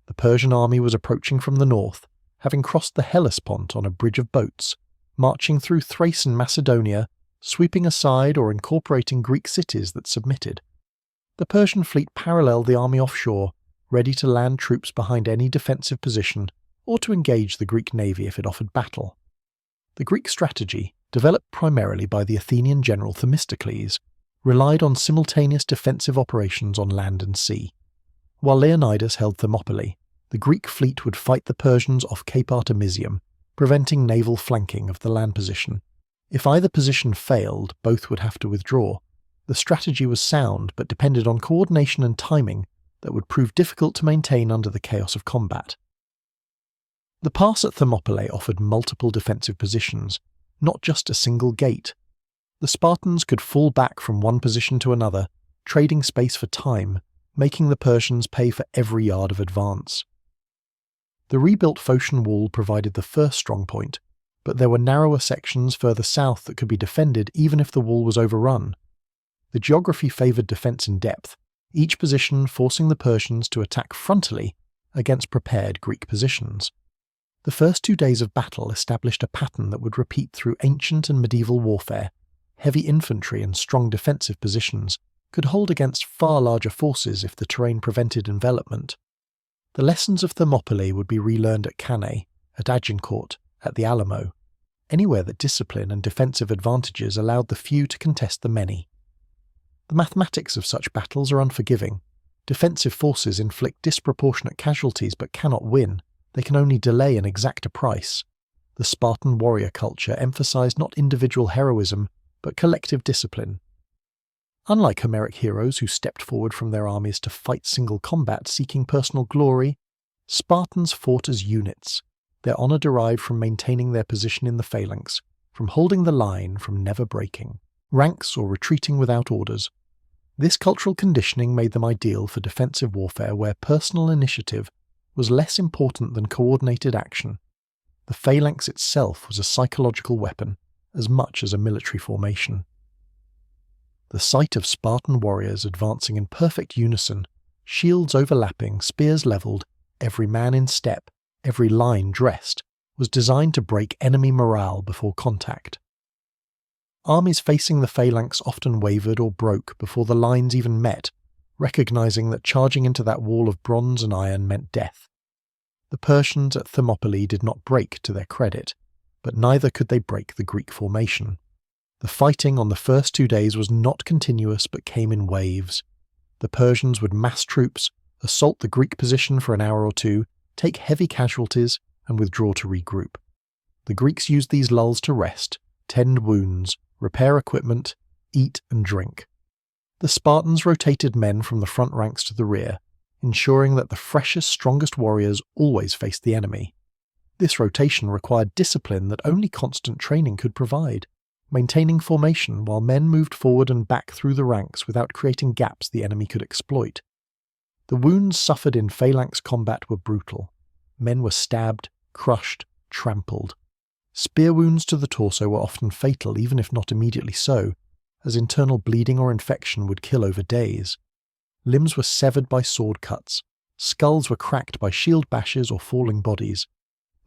The Persian army was approaching from the north, having crossed the Hellespont on a bridge of boats, marching through Thrace and Macedonia, sweeping aside or incorporating Greek cities that submitted. The Persian fleet paralleled the army offshore, ready to land troops behind any defensive position or to engage the Greek navy if it offered battle. The Greek strategy, developed primarily by the Athenian general Themistocles, relied on simultaneous defensive operations on land and sea. While Leonidas held Thermopylae, the Greek fleet would fight the Persians off Cape Artemisium, preventing naval flanking of the land position. If either position failed, both would have to withdraw. The strategy was sound, but depended on coordination and timing that would prove difficult to maintain under the chaos of combat. The pass at Thermopylae offered multiple defensive positions, not just a single gate. The Spartans could fall back from one position to another, trading space for time, making the Persians pay for every yard of advance. The rebuilt Phocian wall provided the first strong point, but there were narrower sections further south that could be defended even if the wall was overrun. The geography favoured defence in depth, each position forcing the Persians to attack frontally against prepared Greek positions. The first 2 days of battle established a pattern that would repeat through ancient and medieval warfare. Heavy infantry and strong defensive positions could hold against far larger forces if the terrain prevented envelopment. The lessons of Thermopylae would be relearned at Cannae, at Agincourt, at the Alamo, anywhere that discipline and defensive advantages allowed the few to contest the many. The mathematics of such battles are unforgiving. Defensive forces inflict disproportionate casualties but cannot win. They can only delay and exact a price. The Spartan warrior culture emphasized not individual heroism, but collective discipline. Unlike Homeric heroes who stepped forward from their armies to fight single combat seeking personal glory, Spartans fought as units. Their honour derived from maintaining their position in the phalanx, from holding the line, from never breaking ranks or retreating without orders. This cultural conditioning made them ideal for defensive warfare where personal initiative was less important than coordinated action. The phalanx itself was a psychological weapon, as much as a military formation. The sight of Spartan warriors advancing in perfect unison, shields overlapping, spears levelled, every man in step, every line dressed, was designed to break enemy morale before contact. Armies facing the phalanx often wavered or broke before the lines even met, recognizing that charging into that wall of bronze and iron meant death. The Persians at Thermopylae did not break to their credit, but neither could they break the Greek formation. The fighting on the first 2 days was not continuous but came in waves. The Persians would mass troops, assault the Greek position for an hour or two, take heavy casualties, and withdraw to regroup. The Greeks used these lulls to rest, tend wounds, repair equipment, eat and drink. The Spartans rotated men from the front ranks to the rear, ensuring that the freshest, strongest warriors always faced the enemy. This rotation required discipline that only constant training could provide, maintaining formation while men moved forward and back through the ranks without creating gaps the enemy could exploit. The wounds suffered in phalanx combat were brutal. Men were stabbed, crushed, trampled. Spear wounds to the torso were often fatal even if not immediately so, as internal bleeding or infection would kill over days. Limbs were severed by sword cuts. Skulls were cracked by shield bashes or falling bodies.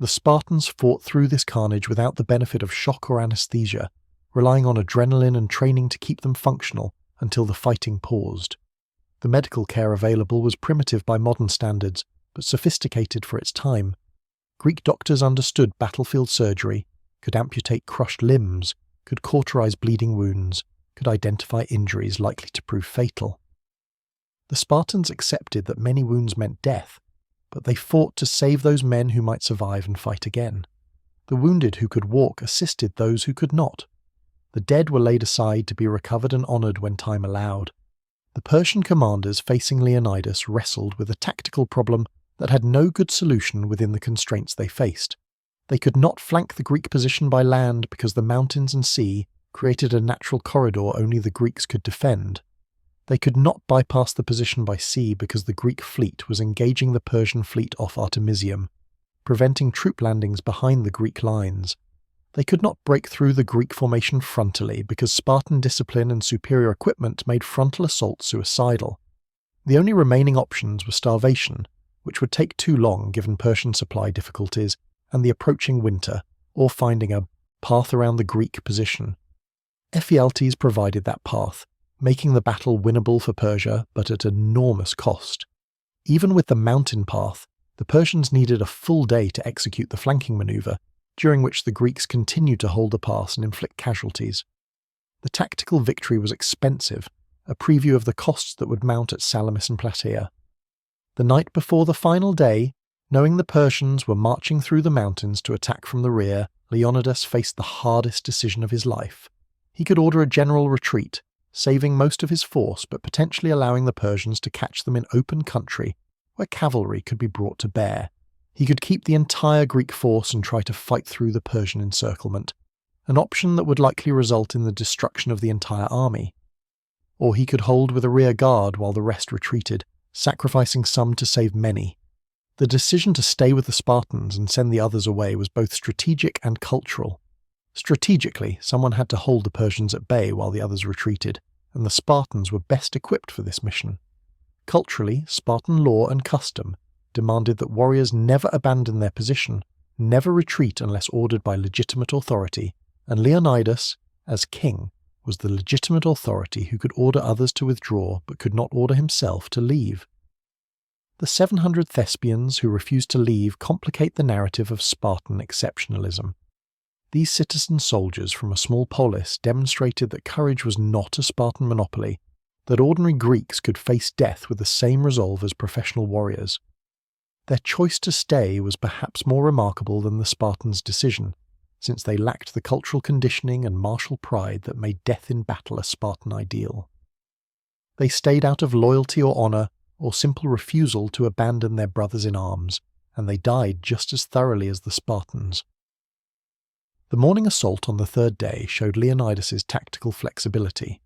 The Spartans fought through this carnage without the benefit of shock or anesthesia, relying on adrenaline and training to keep them functional until the fighting paused. The medical care available was primitive by modern standards, but sophisticated for its time. Greek doctors understood battlefield surgery, could amputate crushed limbs, could cauterize bleeding wounds, could identify injuries likely to prove fatal. The Spartans accepted that many wounds meant death, but they fought to save those men who might survive and fight again. The wounded who could walk assisted those who could not. The dead were laid aside to be recovered and honoured when time allowed. The Persian commanders facing Leonidas wrestled with a tactical problem that had no good solution within the constraints they faced. They could not flank the Greek position by land because the mountains and sea created a natural corridor only the Greeks could defend. They could not bypass the position by sea because the Greek fleet was engaging the Persian fleet off Artemisium, preventing troop landings behind the Greek lines. They could not break through the Greek formation frontally because Spartan discipline and superior equipment made frontal assault suicidal. The only remaining options were starvation, which would take too long given Persian supply difficulties and the approaching winter, or finding a path around the Greek position. Ephialtes provided that path, making the battle winnable for Persia but at enormous cost. Even with the mountain path, the Persians needed a full day to execute the flanking manoeuvre, during which the Greeks continued to hold the pass and inflict casualties. The tactical victory was expensive, a preview of the costs that would mount at Salamis and Plataea. The night before the final day, knowing the Persians were marching through the mountains to attack from the rear, Leonidas faced the hardest decision of his life. He could order a general retreat, saving most of his force but potentially allowing the Persians to catch them in open country where cavalry could be brought to bear. He could keep the entire Greek force and try to fight through the Persian encirclement, an option that would likely result in the destruction of the entire army. Or he could hold with a rear guard while the rest retreated, sacrificing some to save many. The decision to stay with the Spartans and send the others away was both strategic and cultural. Strategically, someone had to hold the Persians at bay while the others retreated, and the Spartans were best equipped for this mission. Culturally, Spartan law and custom demanded that warriors never abandon their position, never retreat unless ordered by legitimate authority, and Leonidas, as king, was the legitimate authority who could order others to withdraw but could not order himself to leave. The 700 Thespians who refused to leave complicate the narrative of Spartan exceptionalism. These citizen soldiers from a small polis demonstrated that courage was not a Spartan monopoly, that ordinary Greeks could face death with the same resolve as professional warriors. Their choice to stay was perhaps more remarkable than the Spartans' decision, since they lacked the cultural conditioning and martial pride that made death in battle a Spartan ideal. They stayed out of loyalty or honour, or simple refusal to abandon their brothers in arms, and they died just as thoroughly as the Spartans. The morning assault on the third day showed Leonidas's tactical flexibility.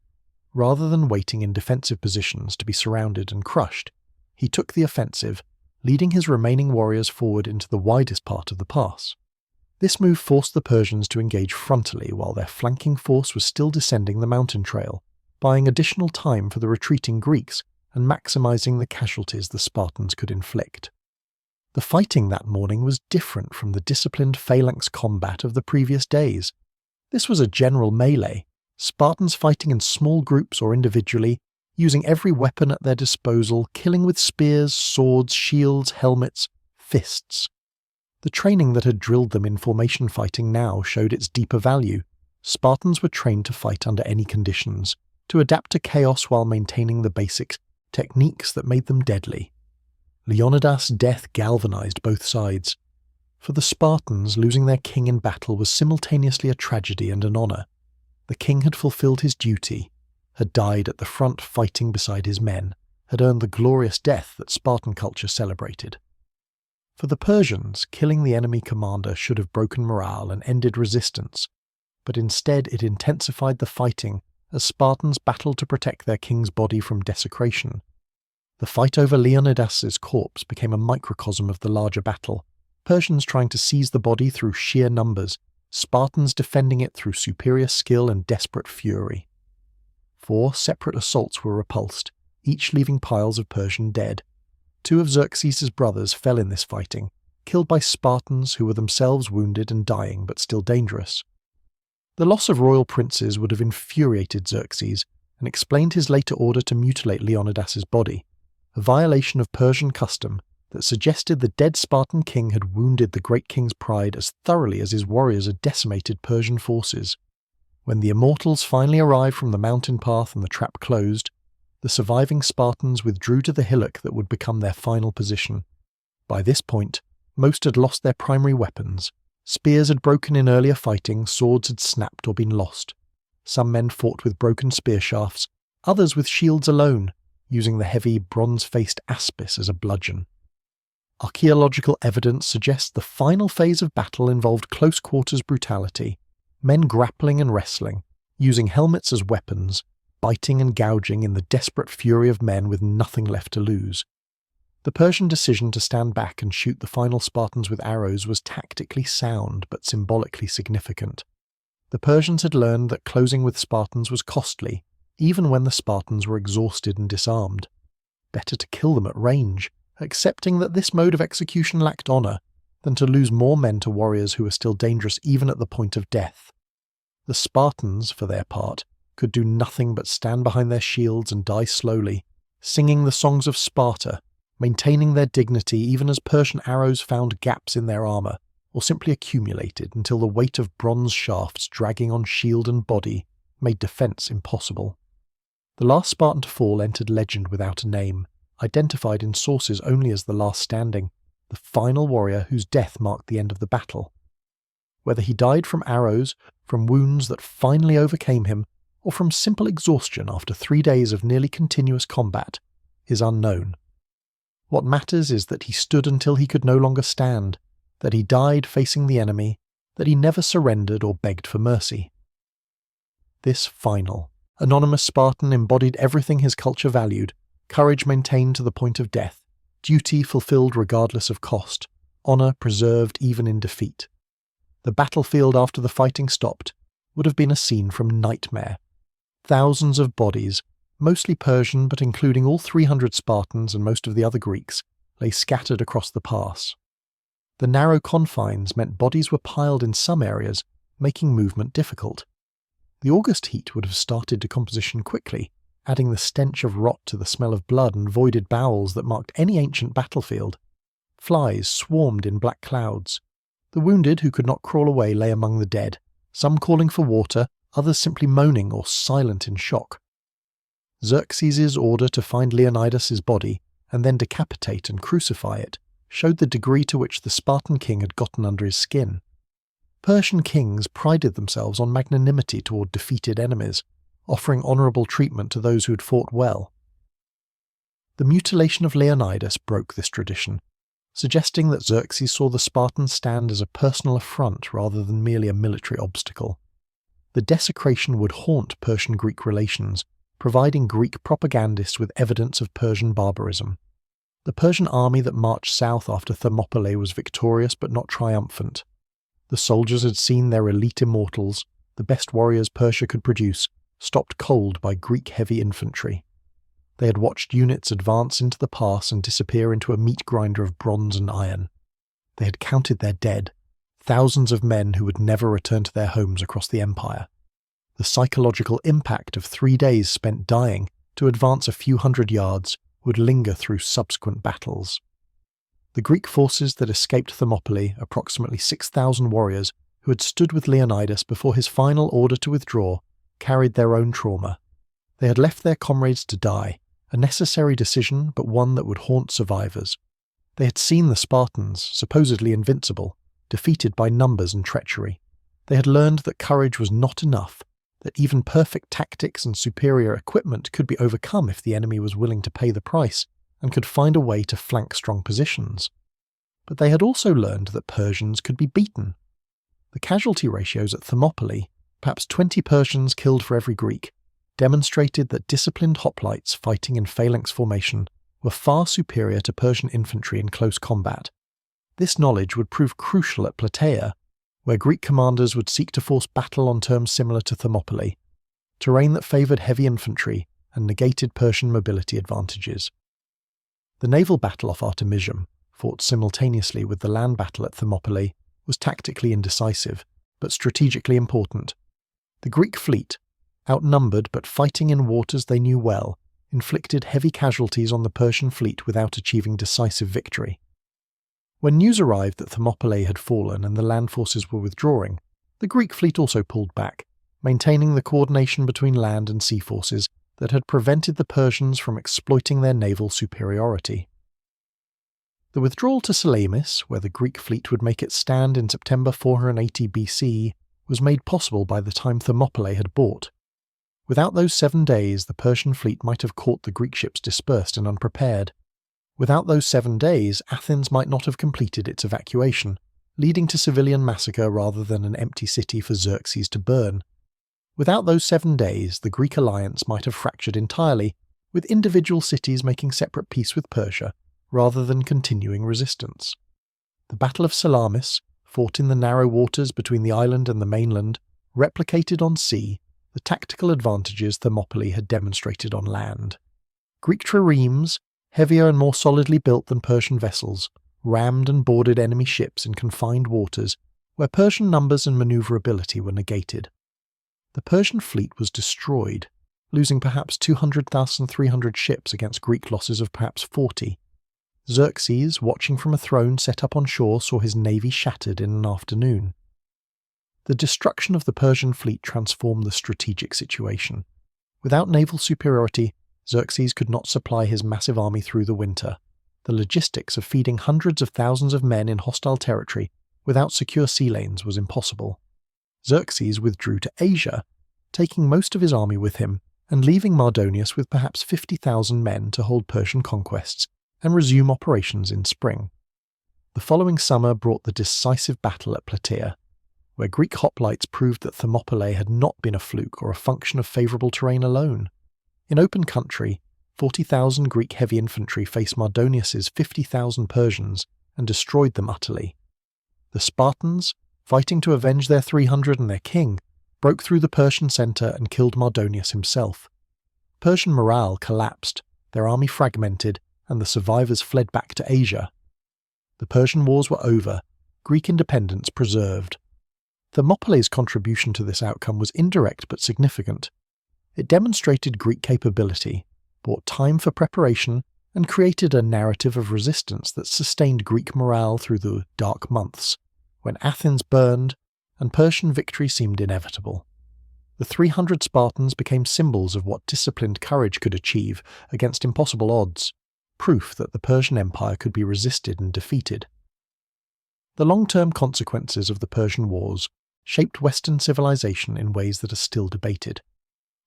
Rather than waiting in defensive positions to be surrounded and crushed, he took the offensive, leading his remaining warriors forward into the widest part of the pass. This move forced the Persians to engage frontally while their flanking force was still descending the mountain trail, buying additional time for the retreating Greeks and maximizing the casualties the Spartans could inflict. The fighting that morning was different from the disciplined phalanx combat of the previous days. This was a general melee, Spartans fighting in small groups or individually, using every weapon at their disposal, killing with spears, swords, shields, helmets, fists. The training that had drilled them in formation fighting now showed its deeper value. Spartans were trained to fight under any conditions, to adapt to chaos while maintaining the basics, techniques that made them deadly. Leonidas' death galvanized both sides. For the Spartans, losing their king in battle was simultaneously a tragedy and an honor. The king had fulfilled his duty, had died at the front fighting beside his men, had earned the glorious death that Spartan culture celebrated. For the Persians, killing the enemy commander should have broken morale and ended resistance, but instead it intensified the fighting as Spartans battled to protect their king's body from desecration. The fight over Leonidas's corpse became a microcosm of the larger battle, Persians trying to seize the body through sheer numbers, Spartans defending it through superior skill and desperate fury. 4 separate assaults were repulsed, each leaving piles of Persian dead. 2 of Xerxes' brothers fell in this fighting, killed by Spartans who were themselves wounded and dying but still dangerous. The loss of royal princes would have infuriated Xerxes and explained his later order to mutilate Leonidas's body, a violation of Persian custom that suggested the dead Spartan king had wounded the great king's pride as thoroughly as his warriors had decimated Persian forces. When the Immortals finally arrived from the mountain path and the trap closed, the surviving Spartans withdrew to the hillock that would become their final position. By this point, most had lost their primary weapons. Spears had broken in earlier fighting, swords had snapped or been lost. Some men fought with broken spear shafts, others with shields alone, using the heavy, bronze-faced aspis as a bludgeon. Archaeological evidence suggests the final phase of battle involved close-quarters brutality, men grappling and wrestling, using helmets as weapons, biting and gouging in the desperate fury of men with nothing left to lose. The Persian decision to stand back and shoot the final Spartans with arrows was tactically sound but symbolically significant. The Persians had learned that closing with Spartans was costly, even when the Spartans were exhausted and disarmed. Better to kill them at range, accepting that this mode of execution lacked honour, than to lose more men to warriors who were still dangerous even at the point of death. The Spartans, for their part, could do nothing but stand behind their shields and die slowly, singing the songs of Sparta, maintaining their dignity even as Persian arrows found gaps in their armour, or simply accumulated until the weight of bronze shafts dragging on shield and body made defence impossible. The last Spartan to fall entered legend without a name, identified in sources only as the last standing, the final warrior whose death marked the end of the battle. Whether he died from arrows, from wounds that finally overcame him, or from simple exhaustion after 3 days of nearly continuous combat, is unknown. What matters is that he stood until he could no longer stand, that he died facing the enemy, that he never surrendered or begged for mercy. This final, anonymous Spartan embodied everything his culture valued: courage maintained to the point of death, duty fulfilled regardless of cost, honour preserved even in defeat. The battlefield after the fighting stopped would have been a scene from nightmare. Thousands of bodies, mostly Persian but including all 300 Spartans and most of the other Greeks, lay scattered across the pass. The narrow confines meant bodies were piled in some areas, making movement difficult. The August heat would have started decomposition quickly, adding the stench of rot to the smell of blood and voided bowels that marked any ancient battlefield. Flies swarmed in black clouds. The wounded who could not crawl away lay among the dead, some calling for water, others simply moaning or silent in shock. Xerxes' order to find Leonidas' body and then decapitate and crucify it showed the degree to which the Spartan king had gotten under his skin. Persian kings prided themselves on magnanimity toward defeated enemies, offering honourable treatment to those who had fought well. The mutilation of Leonidas broke this tradition, suggesting that Xerxes saw the Spartans stand as a personal affront rather than merely a military obstacle. The desecration would haunt Persian-Greek relations, providing Greek propagandists with evidence of Persian barbarism. The Persian army that marched south after Thermopylae was victorious but not triumphant. The soldiers had seen their elite immortals, the best warriors Persia could produce, stopped cold by Greek heavy infantry. They had watched units advance into the pass and disappear into a meat grinder of bronze and iron. They had counted their dead, thousands of men who would never return to their homes across the empire. The psychological impact of 3 days spent dying to advance a few hundred yards would linger through subsequent battles. The Greek forces that escaped Thermopylae, approximately 6,000 warriors who had stood with Leonidas before his final order to withdraw, carried their own trauma. They had left their comrades to die, a necessary decision but one that would haunt survivors. They had seen the Spartans, supposedly invincible, defeated by numbers and treachery. They had learned that courage was not enough, that even perfect tactics and superior equipment could be overcome if the enemy was willing to pay the price and could find a way to flank strong positions. But they had also learned that Persians could be beaten. The casualty ratios at Thermopylae, perhaps 20 Persians killed for every Greek, demonstrated that disciplined hoplites fighting in phalanx formation were far superior to Persian infantry in close combat. This knowledge would prove crucial at Plataea, where Greek commanders would seek to force battle on terms similar to Thermopylae, terrain that favoured heavy infantry and negated Persian mobility advantages. The naval battle off Artemisium, fought simultaneously with the land battle at Thermopylae, was tactically indecisive, but strategically important. The Greek fleet, outnumbered but fighting in waters they knew well, inflicted heavy casualties on the Persian fleet without achieving decisive victory. When news arrived that Thermopylae had fallen and the land forces were withdrawing, the Greek fleet also pulled back, maintaining the coordination between land and sea forces that had prevented the Persians from exploiting their naval superiority. The withdrawal to Salamis, where the Greek fleet would make its stand in September 480 BC, was made possible by the time Thermopylae had bought. Without those 7 days, the Persian fleet might have caught the Greek ships dispersed and unprepared. Without those 7 days, Athens might not have completed its evacuation, leading to civilian massacre rather than an empty city for Xerxes to burn. Without those 7 days, the Greek alliance might have fractured entirely, with individual cities making separate peace with Persia, rather than continuing resistance. The Battle of Salamis, fought in the narrow waters between the island and the mainland, replicated on sea the tactical advantages Thermopylae had demonstrated on land. Greek triremes, heavier and more solidly built than Persian vessels, rammed and boarded enemy ships in confined waters where Persian numbers and maneuverability were negated. The Persian fleet was destroyed, losing perhaps 200,300 ships against Greek losses of perhaps 40. Xerxes, watching from a throne set up on shore, saw his navy shattered in an afternoon. The destruction of the Persian fleet transformed the strategic situation. Without naval superiority, Xerxes could not supply his massive army through the winter. The logistics of feeding hundreds of thousands of men in hostile territory without secure sea lanes was impossible. Xerxes withdrew to Asia, taking most of his army with him and leaving Mardonius with perhaps 50,000 men to hold Persian conquests and resume operations in spring. The following summer brought the decisive battle at Plataea, where Greek hoplites proved that Thermopylae had not been a fluke or a function of favourable terrain alone. In open country, 40,000 Greek heavy infantry faced Mardonius's 50,000 Persians and destroyed them utterly. The Spartans, fighting to avenge their 300 and their king, broke through the Persian centre and killed Mardonius himself. Persian morale collapsed, their army fragmented, and the survivors fled back to Asia. The Persian wars were over, Greek independence preserved. Thermopylae's contribution to this outcome was indirect but significant. It demonstrated Greek capability, bought time for preparation, and created a narrative of resistance that sustained Greek morale through the dark months, when Athens burned and Persian victory seemed inevitable. The 300 Spartans became symbols of what disciplined courage could achieve against impossible odds, proof that the Persian Empire could be resisted and defeated. The long-term consequences of the Persian Wars shaped Western civilization in ways that are still debated.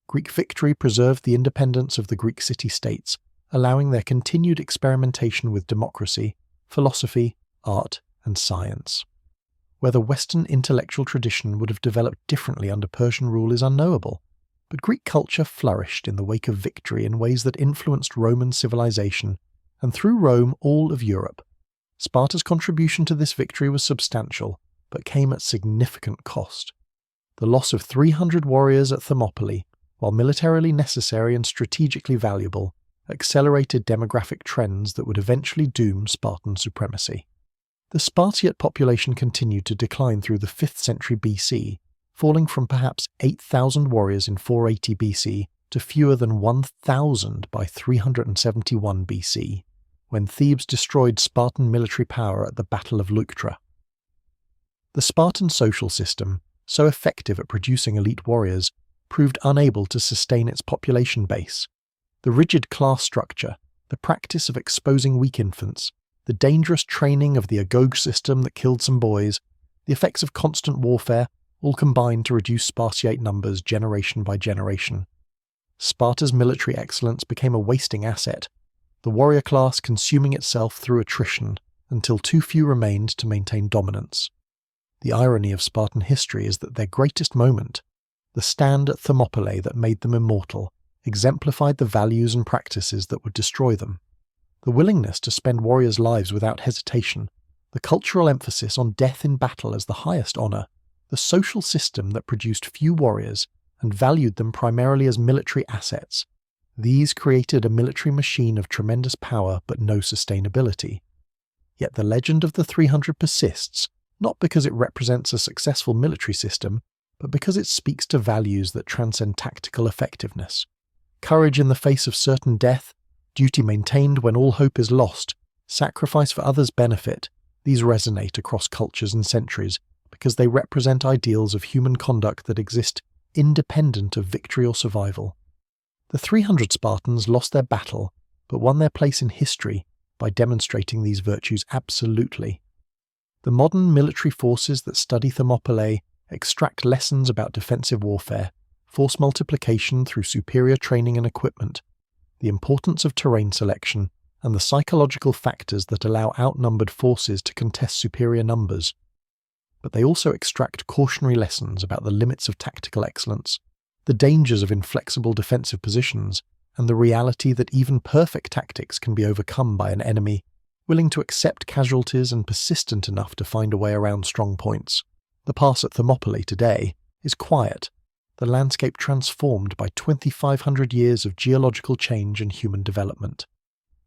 Greek victory preserved the independence of the Greek city-states, allowing their continued experimentation with democracy, philosophy, art, and science. Whether Western intellectual tradition would have developed differently under Persian rule is unknowable, but Greek culture flourished in the wake of victory in ways that influenced Roman civilization, and through Rome all of Europe. Sparta's contribution to this victory was substantial, but came at significant cost. The loss of 300 warriors at Thermopylae, while militarily necessary and strategically valuable, accelerated demographic trends that would eventually doom Spartan supremacy. The Spartiate population continued to decline through the 5th century BC, falling from perhaps 8,000 warriors in 480 BC to fewer than 1,000 by 371 BC, when Thebes destroyed Spartan military power at the Battle of Leuctra. The Spartan social system, so effective at producing elite warriors, proved unable to sustain its population base. The rigid class structure, the practice of exposing weak infants, the dangerous training of the agoge system that killed some boys, the effects of constant warfare, all combined to reduce Spartiate numbers generation by generation. Sparta's military excellence became a wasting asset, the warrior class consuming itself through attrition until too few remained to maintain dominance. The irony of Spartan history is that their greatest moment, the stand at Thermopylae that made them immortal, exemplified the values and practices that would destroy them. The willingness to spend warriors' lives without hesitation, the cultural emphasis on death in battle as the highest honour, the social system that produced few warriors and valued them primarily as military assets. These created a military machine of tremendous power but no sustainability. Yet the legend of the 300 persists, not because it represents a successful military system, but because it speaks to values that transcend tactical effectiveness. Courage in the face of certain death, duty maintained when all hope is lost, sacrifice for others' benefit, these resonate across cultures and centuries because they represent ideals of human conduct that exist independent of victory or survival. The 300 Spartans lost their battle, but won their place in history by demonstrating these virtues absolutely. The modern military forces that study Thermopylae extract lessons about defensive warfare, force multiplication through superior training and equipment, the importance of terrain selection, and the psychological factors that allow outnumbered forces to contest superior numbers. But they also extract cautionary lessons about the limits of tactical excellence, the dangers of inflexible defensive positions, and the reality that even perfect tactics can be overcome by an enemy willing to accept casualties and persistent enough to find a way around strong points. The pass at Thermopylae today is quiet, the landscape transformed by 2,500 years of geological change and human development.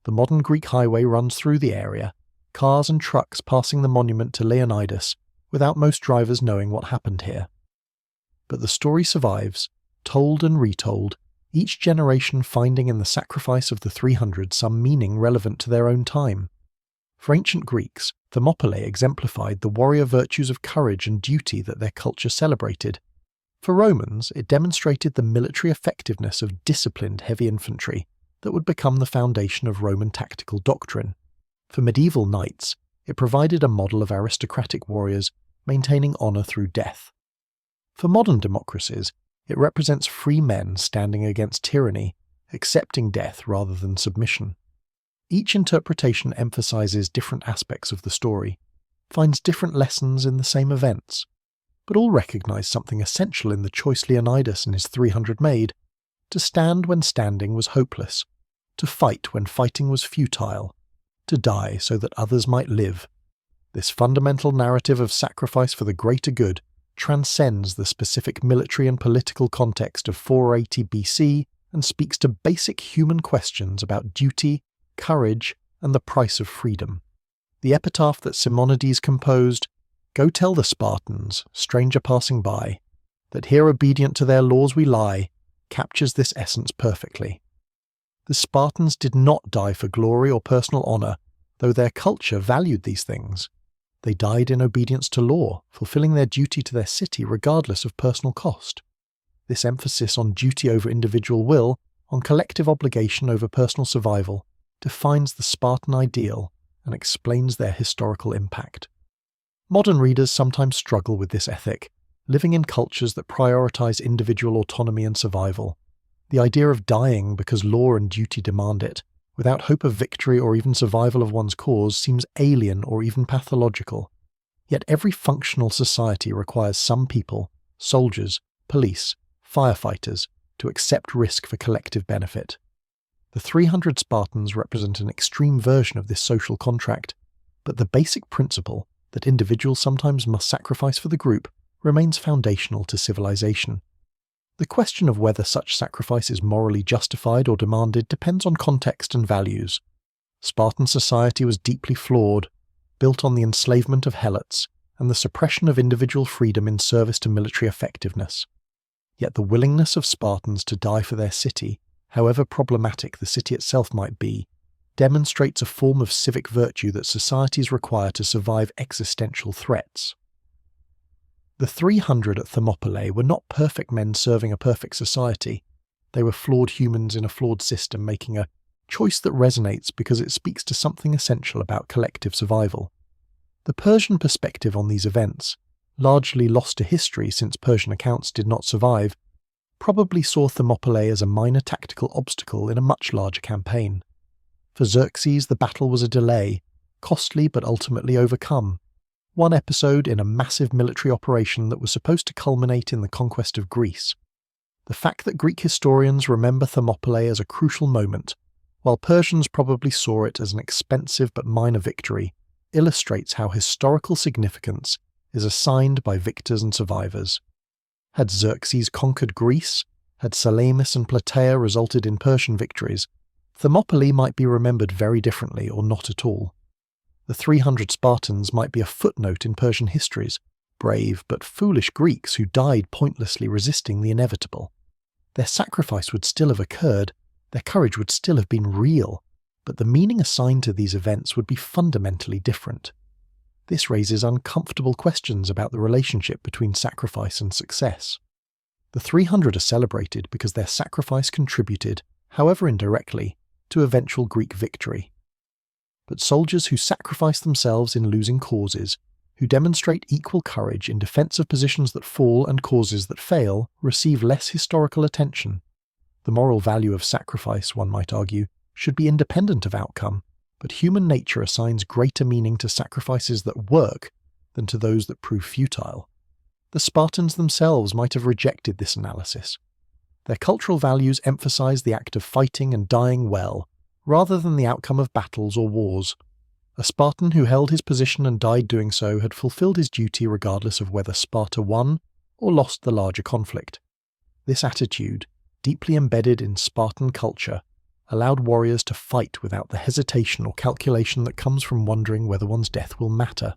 The modern Greek highway runs through the area, cars and trucks passing the monument to Leonidas, without most drivers knowing what happened here. But the story survives, told and retold, each generation finding in the sacrifice of the 300 some meaning relevant to their own time. For ancient Greeks, Thermopylae exemplified the warrior virtues of courage and duty that their culture celebrated. For Romans, it demonstrated the military effectiveness of disciplined heavy infantry, that would become the foundation of Roman tactical doctrine. For medieval knights, it provided a model of aristocratic warriors maintaining honour through death. For modern democracies, it represents free men standing against tyranny, accepting death rather than submission. Each interpretation emphasizes different aspects of the story, finds different lessons in the same events, but all recognize something essential in the choice Leonidas and his 300 made: to stand when standing was hopeless, to fight when fighting was futile, to die so that others might live. This fundamental narrative of sacrifice for the greater good transcends the specific military and political context of 480 BC and speaks to basic human questions about duty, courage, and the price of freedom. The epitaph that Simonides composed, "Go tell the Spartans, stranger passing by, that here obedient to their laws we lie," captures this essence perfectly. The Spartans did not die for glory or personal honour, though their culture valued these things. They died in obedience to law, fulfilling their duty to their city regardless of personal cost. This emphasis on duty over individual will, on collective obligation over personal survival, defines the Spartan ideal and explains their historical impact. Modern readers sometimes struggle with this ethic, living in cultures that prioritize individual autonomy and survival. The idea of dying because law and duty demand it, without hope of victory or even survival of one's cause, seems alien or even pathological. Yet every functional society requires some people, soldiers, police, firefighters, to accept risk for collective benefit. The 300 Spartans represent an extreme version of this social contract, but the basic principle that individuals sometimes must sacrifice for the group remains foundational to civilization. The question of whether such sacrifice is morally justified or demanded depends on context and values. Spartan society was deeply flawed, built on the enslavement of helots and the suppression of individual freedom in service to military effectiveness. Yet the willingness of Spartans to die for their city, however problematic the city itself might be, demonstrates a form of civic virtue that societies require to survive existential threats. The 300 at Thermopylae were not perfect men serving a perfect society. They were flawed humans in a flawed system, making a choice that resonates because it speaks to something essential about collective survival. The Persian perspective on these events, largely lost to history since Persian accounts did not survive, probably saw Thermopylae as a minor tactical obstacle in a much larger campaign. For Xerxes, the battle was a delay, costly but ultimately overcome. One episode in a massive military operation that was supposed to culminate in the conquest of Greece. The fact that Greek historians remember Thermopylae as a crucial moment, while Persians probably saw it as an expensive but minor victory, illustrates how historical significance is assigned by victors and survivors. Had Xerxes conquered Greece, had Salamis and Plataea resulted in Persian victories, Thermopylae might be remembered very differently or not at all. The 300 Spartans might be a footnote in Persian histories, brave but foolish Greeks who died pointlessly resisting the inevitable. Their sacrifice would still have occurred, their courage would still have been real, but the meaning assigned to these events would be fundamentally different. This raises uncomfortable questions about the relationship between sacrifice and success. The 300 are celebrated because their sacrifice contributed, however indirectly, to eventual Greek victory. But soldiers who sacrifice themselves in losing causes, who demonstrate equal courage in defense of positions that fall and causes that fail, receive less historical attention. The moral value of sacrifice, one might argue, should be independent of outcome, but human nature assigns greater meaning to sacrifices that work than to those that prove futile. The Spartans themselves might have rejected this analysis. Their cultural values emphasize the act of fighting and dying well, rather than the outcome of battles or wars. A Spartan who held his position and died doing so had fulfilled his duty regardless of whether Sparta won or lost the larger conflict. This attitude, deeply embedded in Spartan culture, allowed warriors to fight without the hesitation or calculation that comes from wondering whether one's death will matter.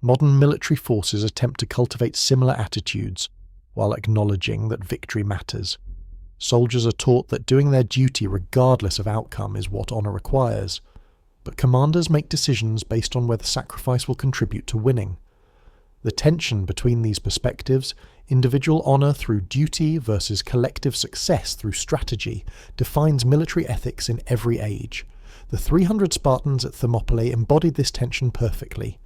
Modern military forces attempt to cultivate similar attitudes, while acknowledging that victory matters. Soldiers are taught that doing their duty regardless of outcome is what honour requires, but commanders make decisions based on whether sacrifice will contribute to winning. The tension between these perspectives, individual honour through duty versus collective success through strategy, defines military ethics in every age. The 300 Spartans at Thermopylae embodied this tension perfectly.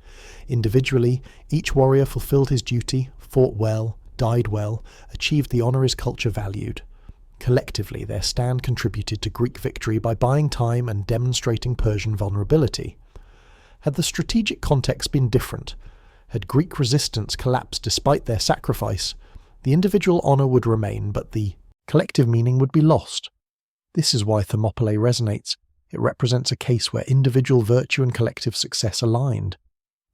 Individually, each warrior fulfilled his duty, fought well, died well, achieved the honour his culture valued. Collectively, their stand contributed to Greek victory by buying time and demonstrating Persian vulnerability. Had the strategic context been different, had Greek resistance collapsed despite their sacrifice, the individual honour would remain, but the collective meaning would be lost. This is why Thermopylae resonates. It represents a case where individual virtue and collective success aligned,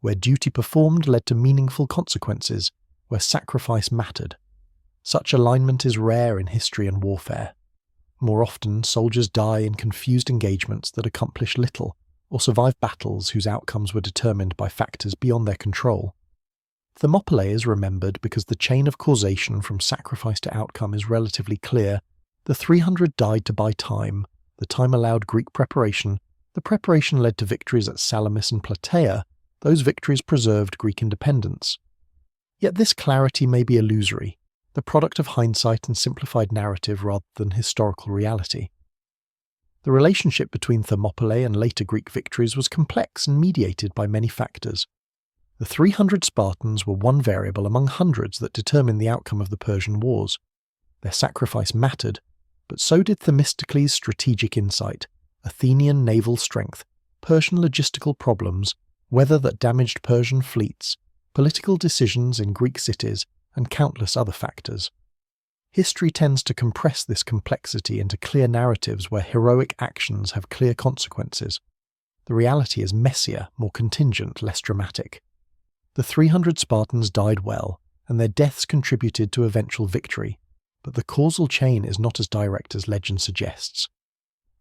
where duty performed led to meaningful consequences, where sacrifice mattered. Such alignment is rare in history and warfare. More often, soldiers die in confused engagements that accomplish little, or survive battles whose outcomes were determined by factors beyond their control. Thermopylae is remembered because the chain of causation from sacrifice to outcome is relatively clear. The 300 died to buy time, the time allowed Greek preparation, the preparation led to victories at Salamis and Plataea, those victories preserved Greek independence. Yet this clarity may be illusory, the product of hindsight and simplified narrative rather than historical reality. The relationship between Thermopylae and later Greek victories was complex and mediated by many factors. The 300 Spartans were one variable among hundreds that determined the outcome of the Persian wars. Their sacrifice mattered, but so did Themistocles' strategic insight, Athenian naval strength, Persian logistical problems, weather that damaged Persian fleets, political decisions in Greek cities, and countless other factors. History tends to compress this complexity into clear narratives where heroic actions have clear consequences. The reality is messier, more contingent, less dramatic. The 300 Spartans died well, and their deaths contributed to eventual victory, but the causal chain is not as direct as legend suggests.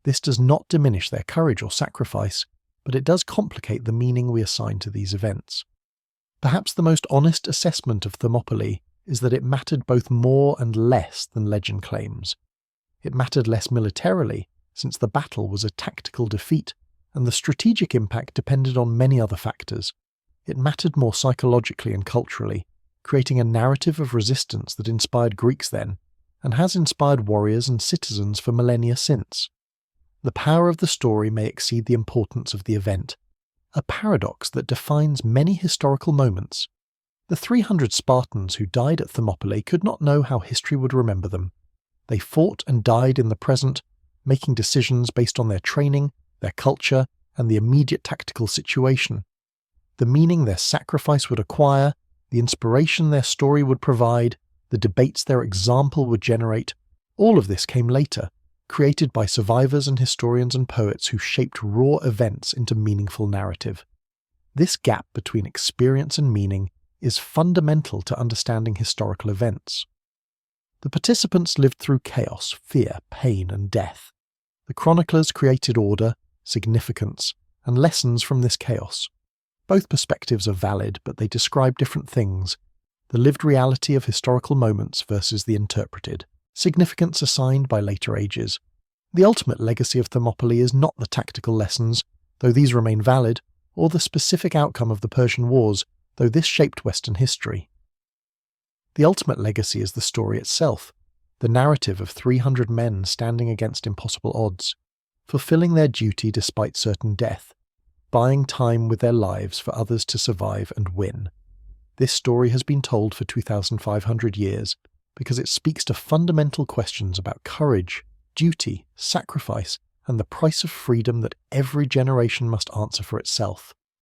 This does not diminish their courage or sacrifice, but it does complicate the meaning we assign to these events. Perhaps the most honest assessment of Thermopylae is that it mattered both more and less than legend claims. It mattered less militarily, since the battle was a tactical defeat, and the strategic impact depended on many other factors. It mattered more psychologically and culturally, creating a narrative of resistance that inspired Greeks then, and has inspired warriors and citizens for millennia since. The power of the story may exceed the importance of the event, a paradox that defines many historical moments. The 300 Spartans who died at Thermopylae could not know how history would remember them. They fought and died in the present, making decisions based on their training, their culture, and the immediate tactical situation. The meaning their sacrifice would acquire, the inspiration their story would provide, the debates their example would generate, all of this came later, created by survivors and historians and poets who shaped raw events into meaningful narrative. This gap between experience and meaning is fundamental to understanding historical events. The participants lived through chaos, fear, pain, and death. The chroniclers created order, significance, and lessons from this chaos. Both perspectives are valid, but they describe different things: the lived reality of historical moments versus the interpreted, significance assigned by later ages. The ultimate legacy of Thermopylae is not the tactical lessons, though these remain valid, or the specific outcome of the Persian Wars, though this shaped Western history. The ultimate legacy is the story itself, the narrative of 300 men standing against impossible odds, fulfilling their duty despite certain death, buying time with their lives for others to survive and win. This story has been told for 2,500 years because it speaks to fundamental questions about courage, duty, sacrifice, and the price of freedom that every generation must answer for itself.